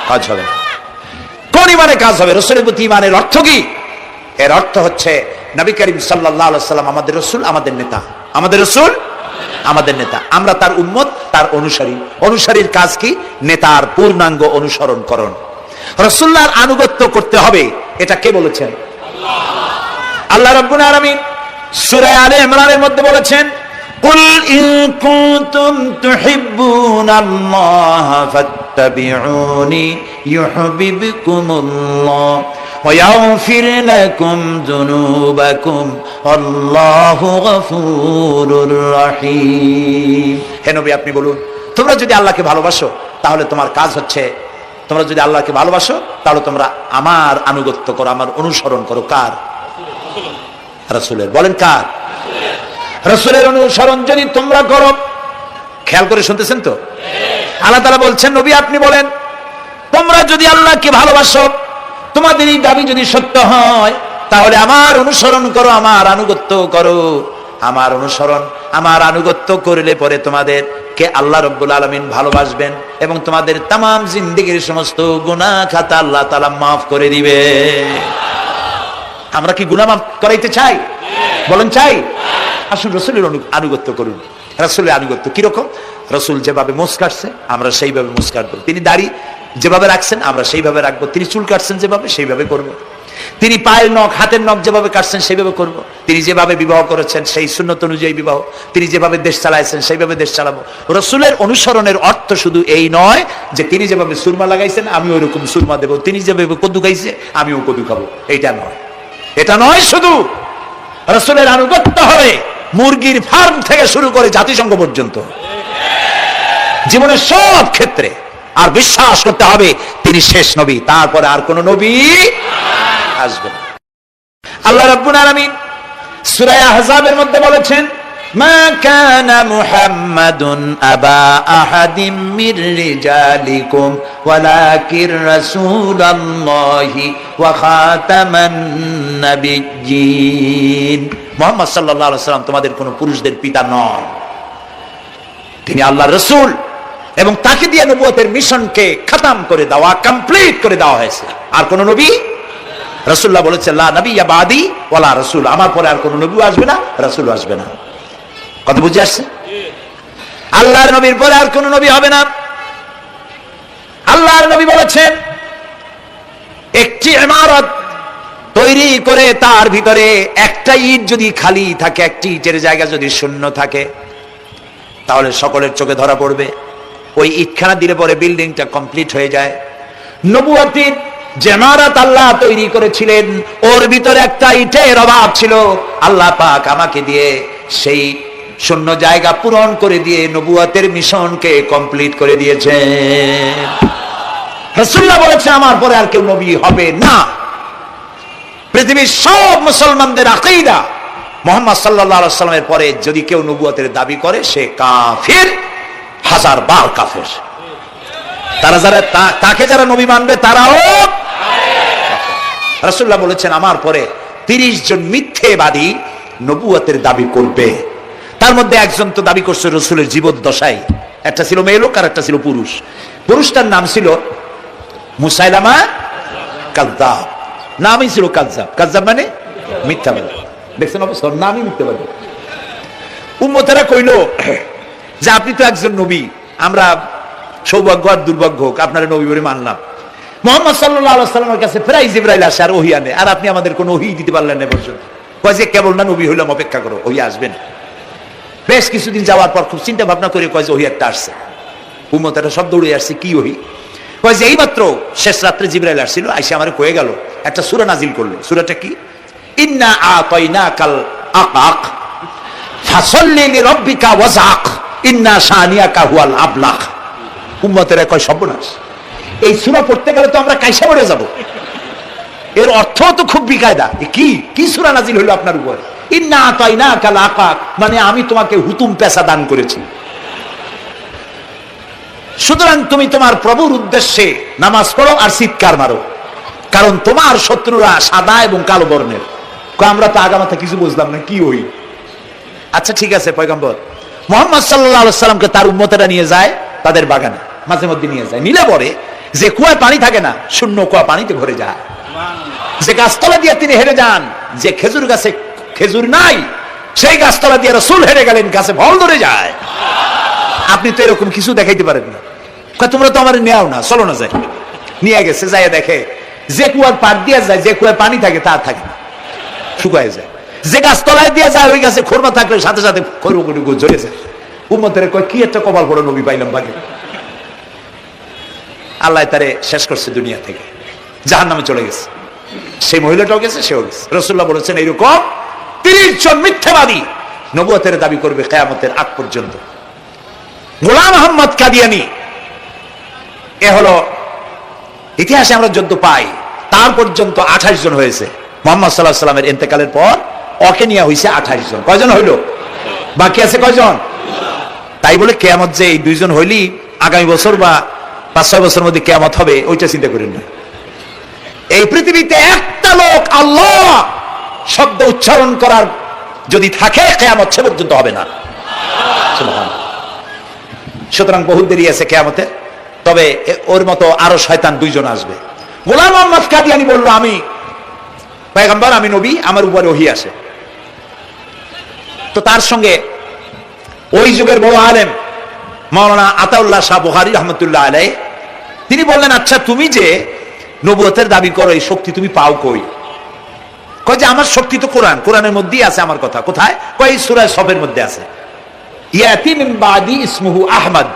কাজ হবে না। কোন ঈমানে কাজ হবে? রাসূলের প্রতি ঈমানের অর্থ কি? এর অর্থ হচ্ছে নবী করিম সাল্লাল্লাহু আলাইহি ওয়াসাল্লাম আমাদের রাসূল, আমাদের নেতা। আমাদের রাসূল আমাদের নেতা, আমরা তার উম্মত, তার অনুসারী। অনুসারীর কাজ কি? নেতার পূর্ণাঙ্গ অনুসরণ করণ। রাসূলুল্লাহর আনুগত্য করতে হবে, এটা কে বলেছেন? আল্লাহ রাব্বুল আলামিন সূরা আলে ইমরানের মধ্যে বলেছেন, কুল ইন কুনতুম তুহিব্বুনাল্লাহ ফাত্তাবিউনি ইউহিব্বুকুমুল্লাহ ওয়া ইয়াগফির লাকুম যুনুবাকুম আল্লাহু গফুরুর রহিম। হে নবী, আপনি বলুন, তোমরা যদি আল্লাহকে ভালোবাসো তাহলে তোমার কাজ হচ্ছে, তোমরা যদি আল্লাহকে ভালোবাসো তাহলে তোমরা আমার আনুগত্য করো, আমার অনুসরণ করো। কার? রাসূলের। বলেন কার? রাসূলের অনুসরণ যদি তোমরা করো, খেয়াল করে শুনতেছেন তো? আল্লাহ তাআলা বলছেন, নবী আপনি বলেন, তোমরা যদি আল্লাহকে ভালোবাসো, তোমাদের এই দাবি যদি সত্য হয়, তাহলে আমার অনুসরণ করো, আমার আনুগত্য করো। আমার অনুসরণ, আমার আনুগত্য করলে পরে তোমাদেরকে আল্লাহ রাব্বুল আলামিন ভালোবাসবেন এবং তোমাদের তামাম জিন্দেগীর সমস্ত গুনাহ খাতা আল্লাহ তাআলা মাফ করে দিবে। আমরা কি গুনাহ মাফ করাইতে চাই? বলেন চাই? আসুন রাসূলের আনুগত্য করুন। রাসূলের আনুগত্য কিরকম? রাসূল যেভাবে মোছ কাটছে আমরা সেইভাবে মোছ কাটবো। তিনি দাড়ি যেভাবে রাখছেন আমরা সেইভাবে রাখবো। তিনি চুল কাটছেন যেভাবে সেইভাবে করবো। তিনি পায়ের নখ, হাতের নখ যেভাবে কাটছেন সেইভাবে করব। তিনি যেভাবে বিবাহ করেছেন সেই সুন্নত অনুযায়ী বিবাহ, তিনি যেভাবে দেশ চালাইছেন সেইভাবে দেশ চালাবো। রাসূলের অনুসরণের অর্থ শুধু এই নয় যে তিনি যেভাবে সুরমা লাগাইছেন আমি ওইরকম সুরমা দেব, তিনি যেভাবে কদু খাইছে আমিও কদু খাবো, এইটা নয়। এটা নয়, শুধু রাসূলের আনুগত্য হবে মুরগির ফার্ম থেকে শুরু করে জাতিসংঘ পর্যন্ত, জীবনের সব ক্ষেত্রে। আর বিশ্বাস করতে হবে তিনি শেষ নবী, তারপরে আর কোন নবী আসবে না। আল্লাহ রাব্বুল আলামিন সূরা আহজাবের মধ্যে বলেছেন, মা কানা মুহাম্মাদুন আবা আহাদিম মির রিজালিকুম ওয়ালাকির রাসূলুল্লাহি ওয়া খাতামান নাবিয়্যিন। মুহাম্মদ সাল্লাল্লাহু আলাইহি ওয়াসাল্লাম তোমাদের কোন পুরুষদের পিতা নন, তিনি আল্লাহর রাসূল এবং তাকে দিয়ে নবুয়তের মিশনকে খতম করে দেওয়া, কমপ্লিট করে দেওয়া হয়েছে। আর কোন নবী, রাসূলুল্লাহ বলেছেন, লা নবিয়্যা বাদি ওয়ালা রাসূল, আমার পরে আর কোন নবী আসবে না, রাসূল আসবে না। কথা বুঝে আসছে? আল্লাহর নবীর পরে আর কোন নবী হবে না। আল্লাহর নবী বলেছেন, একটি ইমারত তৈরি করে তার ভিতরে একটা ইট যদি খালি থাকে, একটি ইটের জায়গা যদি শূন্য থাকে, তাহলে সকলের চোখে ধরা পড়বে। ওই ইটখানা দিলে পরে বিল্ডিংটা কমপ্লিট হয়ে যায়। নবুয়তের যে ইমারত আল্লাহ তৈরি করেছিলেন, ওর ভিতরে একটা ইটের অভাব ছিল। আল্লাহ পাক আমাকে দিয়ে সেই শূন্য জায়গা পূরণ করে দিয়ে নবুয়তের মিশনকে কমপ্লিট করে দিয়েছেন। রাসূলুল্লাহ বলেছে, আমার পরে আর কেউ নবী হবে না। পৃথিবীর সব মুসলমানদের আকীদা, মুহাম্মদ সাল্লাল্লাহু আলাইহি ওয়াসাল্লামের পরে যদি কেউ নবুয়তের দাবি করে সে কাফির, হাজার বার কাফের। তারা যারা তাকে যারা নবী মানবে তারাও। রাসূলুল্লাহ বলেছেন, আমার পরে 30 জন মিথ্যেবাদী নবুয়তের দাবি করবে। তার মধ্যে একজন তো দাবি করছে রাসূলের জীবদ্দশায়, একটা ছিল মেয়ে লোক আর একটা ছিল পুরুষ। পুরুষটার নাম ছিল মুসাইলামা কাযযাব, নামই ছিল কাযযাব। কাযযাব মানে মিথ্যাবাদী। দেখছেন অবশ্য নামই মিথ্যাবাদী। উম্মতেরা কইল যে আপনি তো একজন নবী, আমরা সৌভাগ্য আর দুর্ভাগ্য হোক আপনারা নবী বলে মানলাম। মুহাম্মদ সাল্লাল্লাহু আলাইহি ওয়াসাল্লামের কাছে প্রায় জিবরাইল আসে আর ওহী আনে, আর আপনি আমাদের কোনো ওহী দিতে পারলেন না পর্যন্ত। কয় যে কেবল না নবী হইলাম, অপেক্ষা করো, ওহী আসবেন। বেশ কিছুদিন যাওয়ার পর খুব চিন্তা ভাবনা করে কয় যে ওহী একটা আসছে। উম্মতেরা সব দৌড়ে আসছে, কি ওহী? কয় যে এইমাত্র শেষ রাত্রে জিবরাইল আসছিল, আইসা আমারে কয়ে গেল, একটা সূরা নাজিল করলো। সূরাটা কি? ইন্না আতাইনাকাল আকাক ফাসাল্লি লিরাব্বিকা ওয়াজআক ইন্না শানিয়াকা হুয়াল আবলাগ। উম্মতেরা কয় সর্বনাশ, এই সূরা পড়তে গেলে তো আমরা কাইসা মরে যাব। এর অর্থ তো খুব বিকায়দা। কি সূরা নাজিল হলো আপনার উপর? ইন্না আতাইনাকাল আকাক, মানে আমি তোমাকে হুতুম পেশা দান করেছি, সুতরাং তুমি তোমার প্রভুর উদ্দেশ্যে নামাজ পড়ো আর চিৎকার মারো, কারণ তোমার শত্রুরা সাদা এবং কালো বর্ণের। আমরা তো আগামাথা কিছু বুঝলাম না, কি ওই? আচ্ছা ঠিক আছে, পয়গম্বর মুহাম্মদ সাল্লাল্লাহু আলাইহি ওয়াসাল্লামকে তার উম্মতেরা নিয়ে যায় তাদের বাগানে, মাঝে মধ্যে নিয়ে যায়। নিলে পরে যে কুয়ায় পানি থাকে না, শূন্য কুয়া পানিতে ভরে যায়। যে গাছতলা দিয়ে তিনি হেরে যান, যে খেজুর গাছে খেজুর নাই সেই গাছতলা দিয়ে রাসূল হেরে গেলেন, গাছে ফল ধরে যায়। আপনি তো এরকম কিছু দেখাইতে পারেন না। তোমরা তো আমার নেও না, চলো না যাই। নিয়ে গেছে, যাই দেখে যে কুয়ার পাড় দিয়ে যায়, যে কুয়ায় পানি থাকে তা থাকে না, শুকায় যায়। যে গাছ তলায় দিয়ে যায় ওই গাছে খোরমা থাকলে সাথে সাথে খৈরুগুলো ঝরে যায়। উম্মতের কয় কি একটা কপাল পড়ে নবী পাইলাম ভাগে। আল্লাহ তারে শেষ করছে দুনিয়া থেকে, জাহান্নামে চলে গেছে। সেই মহিলাটাও গেছে, সেও গেছে। রাসূলুল্লাহ বলেছেন এইরকম 30 জন মিথ্যাবাদী নবুয়তের দাবি করবে কিয়ামতের আগ পর্যন্ত। গোলাম আহমদ কাদিয়ানী, এ হলো ইতিহাসে আমরা যদ্য পাই তার পর্যন্ত 28 জন হয়েছে। মুহাম্মদ সাল্লাল্লাহু আলাইহি সাল্লামের ইন্তেকালের পর ওকে নিয়ে হয়েছে 28 জন। কয়জন হইল? বাকি আছে কয়জন? তাই বলে কিয়ামত যে এই 2 জন হইলি আগামী বছর বা 5-6 বছরের মধ্যে কিয়ামত হবে ওইটা চিন্তা করেন না। এই পৃথিবীতে একটা লোক আল্লাহ শব্দ উচ্চারণ করার যদি থাকে কিয়ামত সে পর্যন্ত হবে না। সুবহানাল্লাহ। সুতরাং বহুত দেরি আছে কিয়ামতে। তবে ওর মতো আরো শয়তান 2 জন আসবে। গোলাম আহমদ কাদিয়ানী বলল আমি পয়গম্বর, আমি নবী, আমার উপরে ওহী আসে। তো তার সঙ্গে ওই যুগের বড় আলেম মাওলানা আতাউল্লাহ শাহ বুখারী রহমতুল্লাহ আলাইহি তিনি বললেন, আচ্ছা তুমি যে নবুয়তের দাবি করো এই শক্তি তুমি পাও কই? কয় যে আমার শক্তি তো কোরআন, কোরআনের মধ্যেই আছে আমার কথা। কোথায়? কয় সূরা সফের মধ্যে আছে। ইয়াতি মিন বাদি ইসমুহু আহমদ।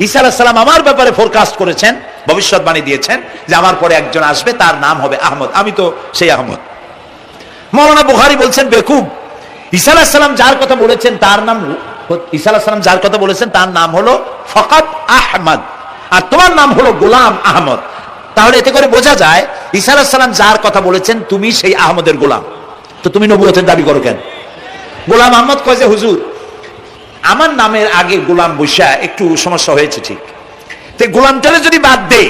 ঈসা আলাইহিস সালাম আমার ব্যাপারে ফোরকাস্ট করেছেন, ভবিষ্যৎবাণী দিয়েছেন যে আমার পরে একজন আসবে তার নাম হবে আহমদ, আমি তো সেই আহমদ। মাওলানা বুখারী বলছেন বেকুব, ঈসা আলাইহিস সালাম যার কথা বলেছেন তার নাম, ঈসা আলাইহিস সালাম যার কথা বলেছেন তার নাম হলো ফকাত আহমদ, আর তোমার নাম হলো গোলাম আহমদ। তাহলে এতে করে বোঝা যায় ঈসা আলাইহিস সালাম যার কথা বলেছেন তুমি সেই আহমদের গোলাম, তো তুমি নবুয়তের দাবি করো কেন? গোলাম আহমদ কয় যে হুজুর আমার নামের আগে গোলাম বৈশা একটু সমস্যা হয়েছে, ঠিক তো গোলামটারে যদি বাদ দেই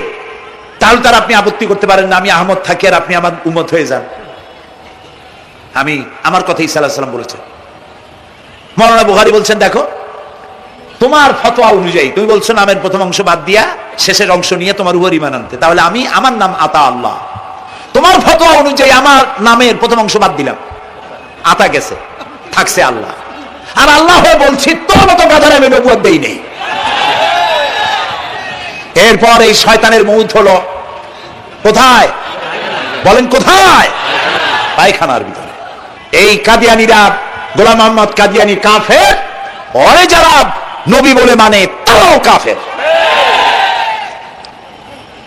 তাহলে তার আপনি আপত্তি করতে পারেন না আমি আহমদ থাকি আর আপনি আমার উম্মত হয়ে যান। আমি আমার কথা ঈসা আলাইহিস সালাম বলেছেন। মাওলানা বুখারী বলছেন দেখো তোমার ফতোয়া অনুযায়ী তুমি বলছো নামের প্রথম অংশ বাদ দিয়া শেষের অংশ নিয়ে তোমার উপর ঈমান আনতে, তাহলে আমি আমার নাম আতা আল্লাহ, তোমার ফতোয়া অনুযায়ী আমার নামের প্রথম অংশ বাদ দিলাম, আতা গেছে, থাকছে আল্লাহ। আর আল্লাহ বলছি তোর মতো গাধার আমি নবুয়ত দেই নেই। এরপর এই শয়তানের মৌত হলো কোথায়? বলেন কোথায়? পায়খানার ভিতরে। এই কাদিয়ানীরা, গোলাম আহমদ কাদিয়ানী কাফের, ওরে যারা নবী বলে মানে তারাও কাফের।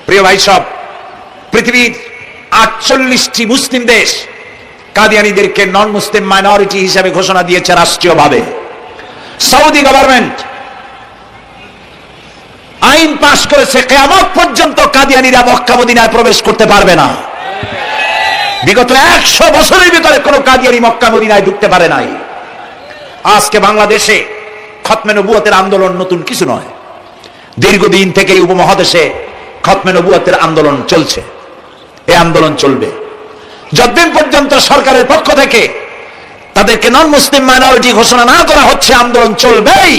প্রিয় ভাই সব, পৃথিবীর 48টি মুসলিম দেশ কাদিয়ানীদেরকে নন মুসলিম মাইনরিটি হিসেবে ঘোষণা দিয়েছে রাষ্ট্রীয়ভাবে। সৌদি গভর্নমেন্ট আইন পাশ করেছে কিয়ামত পর্যন্ত কাদিয়ানীরা মক্কা মদিনায় প্রবেশ করতে পারবে না। বিগত 100 বছরের ভিতরে কোন কাদিয়ানী মক্কা মদিনায় ঢুকতে পারে নাই। আজকে বাংলাদেশে খতমে নবুয়তের আন্দোলন নতুন কিছু নয়, দীর্ঘদিন থেকে উপমহাদেশে খতমে নবুয়তের আন্দোলন চলছে। এই আন্দোলন চলবে যতদিন পর্যন্ত সরকারের পক্ষ থেকে তাদেরকে নন মুসলিম মাইনরিটি ঘোষণা না করা হচ্ছে, আন্দোলন চলবেই।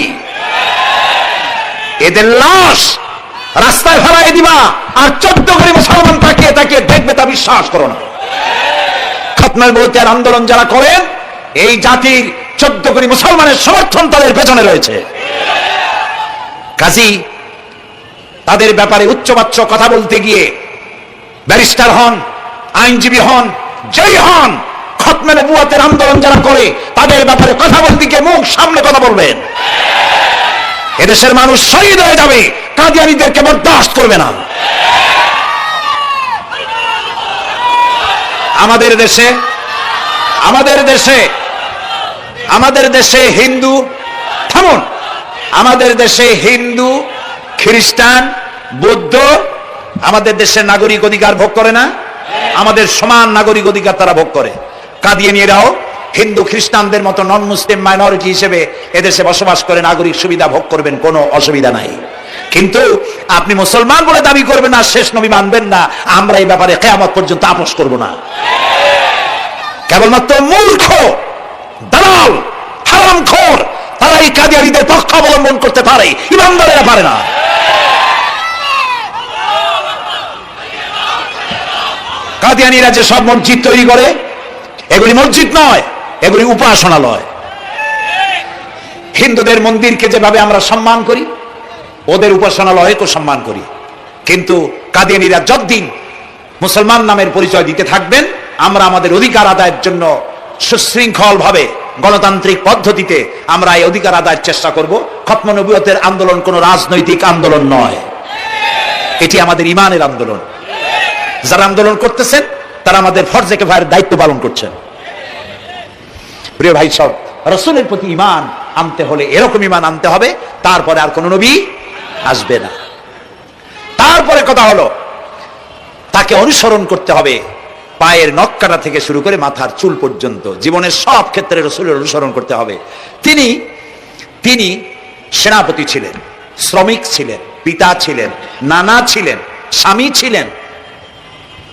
এদের লাশ রাস্তায় ফেলাই দিবা আর 14 কোটি মুসলমান তাকিয়ে তাকিয়ে দেখবে, তা বিশ্বাস করো না। খতমে নবুয়তের আন্দোলন যারা করেন এই জাতির 14 কোটি মুসলমানের সমর্থন তাদের পেছনে রয়েছে। কাজী তাদের ব্যাপারে উচ্চবাচ্য কথা বলতে গিয়ে ব্যারিস্টার হন, আইনজীবী হন, যেই হন, খতমে নবুয়তের আন্দোলন যারা করে তাদের ব্যাপারে কথা বলতে গিয়ে মুখ সামনে কথা বলবেন। এদেশের মানুষ শহীদ হয়ে যাবে, কাদিয়ানীদেরকে বরদাস্ত করবে না। আমাদের দেশে হিন্দু, থামুন, আমাদের দেশে হিন্দু, খ্রিস্টান, বৌদ্ধ আমাদের দেশের নাগরিক অধিকার ভোগ করে না? আমাদের সমান নাগরিক অধিকার তারা ভোগ করে। কাদিয়ানীরাও হিন্দু খ্রিস্টানদের মতো নন মুসলিম মাইনরিটি হিসেবে এদেশে বসবাস করে নাগরিক সুবিধা ভোগ করবেন, কোনো অসুবিধা নাই। কিন্তু আপনি মুসলমান বলে দাবি করবেন না, শেষ নবী মানবেন না, আমরা এই ব্যাপারে কিয়ামত পর্যন্ত আপোষ করব না। কেবলমাত্র মূর্খ, দালাল, হারামখোর তারা এই কাদিয়ানীদের পক্ষ অবলম্বন করতে পারে, ইমানদারেরা পারে না। কাদিয়ানীরা যে সব মসজিদ তৈরি করে এগুলি মসজিদ নয়, এগুলি উপাসনালয়। হিন্দুদের মন্দিরকে যেভাবে আমরা সম্মান করি ওদের উপাসনালয়কে সম্মান করি। কিন্তু কাদিয়ানীরা যতদিন মুসলমান নামের পরিচয় দিতে থাকবেন আমরা আমাদের অধিকার আদায়ের জন্য সুশৃঙ্খল ভাবে গণতান্ত্রিক পদ্ধতিতে আমরা এই অধিকার আদায়ের চেষ্টা করব। খতম নবুয়তের আন্দোলন কোনো রাজনৈতিক আন্দোলন নয়, এটি আমাদের ইমানের আন্দোলন। যারা আন্দোলন করতেছেন তারা আমাদের ফরজে কিফায়ার দায়িত্ব পালন করছেন। প্রিয় ভাই সব, রাসূলের প্রতি ঈমান আনতে হলে এরকম ঈমান আনতে হবে, তারপরে আর কোন নবী আসবে না। তারপরে কথা হলো তাকে অনুসরণ করতে হবে পায়ের নখকাটা থেকে শুরু করে মাথার চুল পর্যন্ত, জীবনের সব ক্ষেত্রে রাসূলের অনুসরণ করতে হবে। তিনি সেনাপতি ছিলেন, শ্রমিক ছিলেন, পিতা ছিলেন, নানা ছিলেন, স্বামী ছিলেন,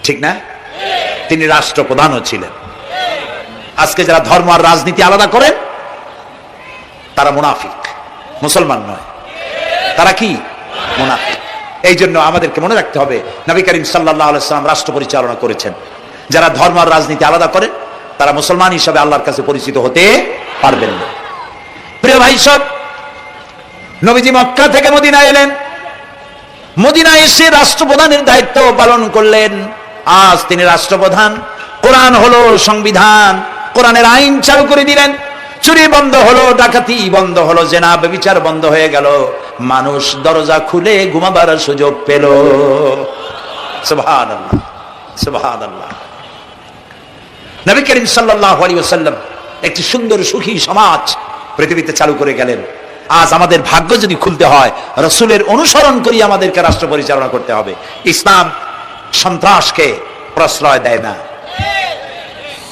ঠিক না? তিনি রাষ্ট্রপ্রধানও ছিলেন। আজকে যারা ধর্ম আর রাজনীতি আলাদা করেন তারা মুনাফিক, মুসলমান নয়, তারা কি? মুনাফিক। এই জন্য আমাদেরকে মনে রাখতে হবে নবী করিম সাল্লাল্লাহু আলাইহি ওয়াসাল্লাম রাষ্ট্র পরিচালনা করেছেন। যারা ধর্ম আর রাজনীতি আলাদা করেন তারা মুসলমান হিসাবে আল্লাহর কাছে পরিচিত হতে পারবেন না। প্রিয় ভাই সব, নবীজি মক্কা থেকে মদিনায় এলেন, মদিনায় এসে রাষ্ট্রপ্রধানের দায়িত্ব পালন করলেন। আজ তিনি রাষ্ট্রপ্রধান, কোরআন হলো সংবিধান, কোরআনের আইন চালু করে দিলেন। চুরি বন্ধ হলো, ডাকাতি বন্ধ হলো, জেনা ব্যভিচার বন্ধ হয়ে গেল, মানুষ দরজা খুলে ঘুমাবার সুযোগ পেল। সুবহানাল্লাহ, সুবহানাল্লাহ। নবী করিম সাল্লাল্লাহু আলাইহি ওয়াসাল্লাম একটি সুন্দর সুখী সমাজ পৃথিবীতে চালু করে গেলেন। আজ আমাদের ভাগ্য যদি খুলতে হয়, রাসূলের অনুসরণ করি আমাদেরকে রাষ্ট্র পরিচালনা করতে হবে। ইসলাম সন্ত্রাসকে প্রশ্রয় দেয় না,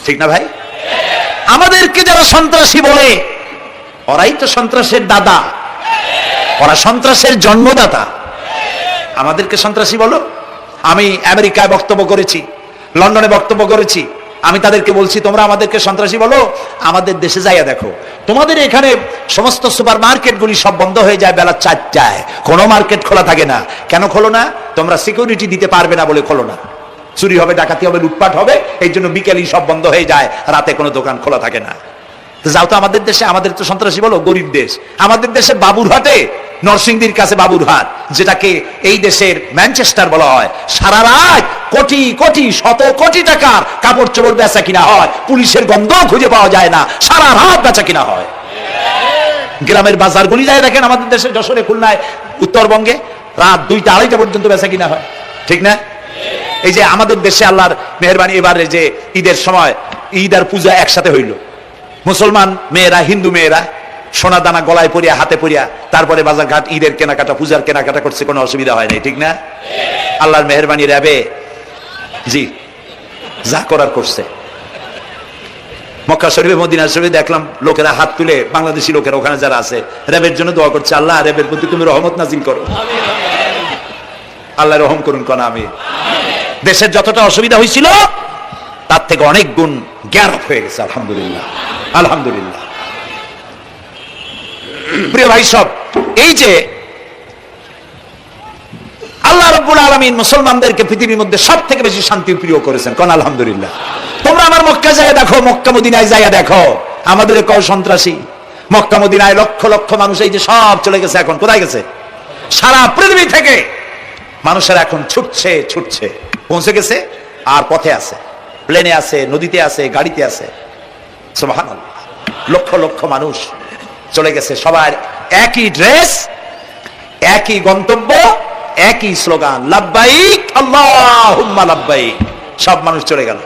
ঠিক না ভাই? আমাদেরকে যারা সন্ত্রাসী বলে ওরাই তো সন্ত্রাসের দাদা, ওরা সন্ত্রাসের জন্মদাতা। আমাদেরকে সন্ত্রাসী বলো? আমি আমেরিকায় বক্তব্য করেছি, লন্ডনে বক্তব্য করেছি, আমি তাদেরকে বলছি তোমরা আমাদেরকে সন্ত্রাসী বলো, আমাদের দেশে যাইয়া দেখো, তোমাদের এখানে সমস্ত সুপার মার্কেটগুলি সব বন্ধ হয়ে যায় বেলা 4টায়, কোনো মার্কেট খোলা থাকে না। কেন খোলো না? তোমরা সিকিউরিটি দিতে পারবে না বলে খোলো না। চুরি হবে, ডাকাতি হবে, লুটপাট হবে, এই জন্য বিকেলই সব বন্ধ হয়ে যায়, রাতে কোনো দোকান খোলা থাকে না। যাও তো আমাদের দেশে, আমাদের তো সন্ত্রাসী বলো, গরিব দেশ। আমাদের দেশে বাবুরহাটে, নরসিংদীর কাছে বাবুরহাট, যেটাকে এই দেশের ম্যানচেস্টার বলা হয়, সারা রাত কোটি কোটি শত কোটি টাকার কাপড় চোপড় বেচা কিনা হয়, পুলিশের গন্ধ খুঁজে পাওয়া যায় না, সারা রাত বেচা কিনা হয়। গ্রামের বাজার গলি যায় দেখেন আমাদের দেশে, যশোরে, খুলনায়, উত্তরবঙ্গে রাত 2টা 2:30 পর্যন্ত বেচা কিনা হয়, ঠিক না? এই যে আমাদের দেশে আল্লাহর মেহেরবানি, এবারে যে ঈদের সময় ঈদ আর পূজা একসাথে হইল, মুসলমান মেয়েরা, হিন্দু মেয়েরা সোনা দানা গলায় পরিয়া, হাতে পরিয়া, তারপরে বাজার ঘাট ঈদের কেনাকাটা, পূজার কেনাকাটা করছে, কোনো অসুবিধা হয় নাই, ঠিক না? আল্লাহর মেহেরবানি, র‍্যাবে জি যা করার করছে। মক্কা শরীফে, মদিনা শরীফে দেখলাম লোকেরা হাত তুলে, বাংলাদেশি লোকেরা ওখানে যারা আছে, র‍্যাবের জন্য দোয়া করছে, আল্লাহ র‍্যাবের প্রতি তুমি রহমত নাজিল করো, আল্লাহ রহম করুন কোন। আমি দেশের যতটা অসুবিধা হয়েছিল তার থেকে অনেক গুণ জ্ঞান হয়ে গেছে, আলহামদুলিল্লাহ, আলহামদুলিল্লাহ। প্রিয় ভাই সব, এই যে আল্লাহ রাব্বুল আলামিন মুসলমানদেরকে পৃথিবীর মধ্যে সবথেকে বেশি শান্তি প্রিয় করেছেন, কোন আলহামদুলিল্লাহ। তোমরা আমার মক্কা যায় দেখো, মক্কা মদিনায় যায় দেখো, আমাদের কেউ সন্ত্রাসী? মক্কা মদিনায় লক্ষ লক্ষ মানুষ এই যে সব চলে গেছে, এখন কোথায় গেছে? সারা পৃথিবী থেকে মানুষেরা এখন ছুটছে ছুটছে, পৌঁছে গেছে, আর পথে আছে, প্লেনে আছে, নদীতে আছে, গাড়িতে আছে। সুবহানাল্লাহ, লক্ষ লক্ষ মানুষ চলে গেছে, সবার একই ড্রেস, একই গন্তব্য, একই স্লোগান, লাব্বাইক আল্লাহুম্মা লাব্বাইক। সব মানুষ চলে গেল।